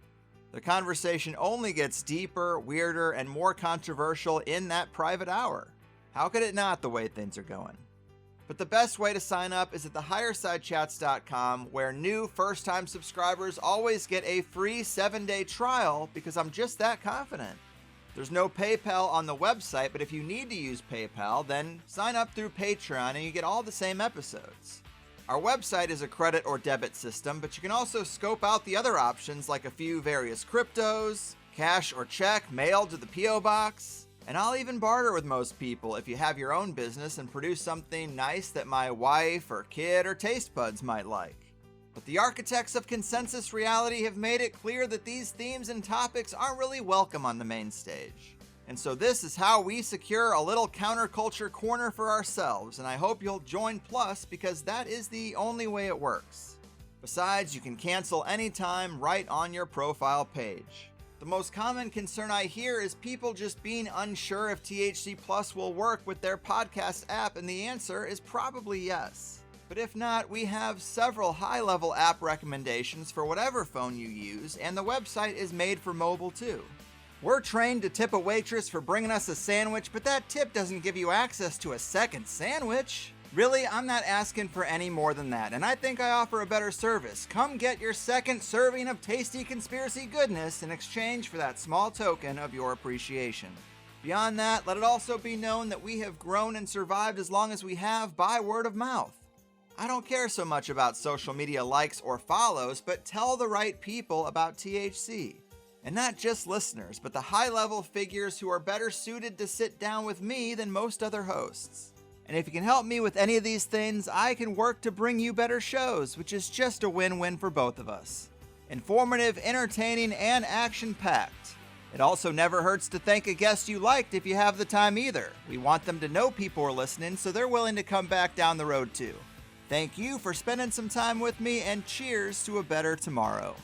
The conversation only gets deeper, weirder, and more controversial in that private hour. How could it not, the way things are going? But the best way to sign up is at thehighersidechats.com, where new first-time subscribers always get a free 7-day trial because I'm just that confident. There's no PayPal on the website, but if you need to use PayPal, then sign up through Patreon and you get all the same episodes. Our website is a credit or debit system, but you can also scope out the other options like a few various cryptos, cash or check mailed to the P.O. Box, and I'll even barter with most people if you have your own business and produce something nice that my wife or kid or taste buds might like. But the architects of consensus reality have made it clear that these themes and topics aren't really welcome on the main stage. And so this is how we secure a little counterculture corner for ourselves, and I hope you'll join Plus because that is the only way it works. Besides, you can cancel anytime right on your profile page. The most common concern I hear is people just being unsure if THC Plus will work with their podcast app, and the answer is probably yes. But if not, we have several high-level app recommendations for whatever phone you use, and the website is made for mobile too. We're trained to tip a waitress for bringing us a sandwich, but that tip doesn't give you access to a second sandwich. Really, I'm not asking for any more than that, and I think I offer a better service. Come get your second serving of tasty conspiracy goodness in exchange for that small token of your appreciation. Beyond that, let it also be known that we have grown and survived as long as we have by word of mouth. I don't care so much about social media likes or follows, but tell the right people about THC. And not just listeners, but the high-level figures who are better suited to sit down with me than most other hosts. And if you can help me with any of these things, I can work to bring you better shows, which is just a win-win for both of us. Informative, entertaining, and action-packed. It also never hurts to thank a guest you liked if you have the time either. We want them to know people are listening, so they're willing to come back down the road too. Thank you for spending some time with me, and cheers to a better tomorrow.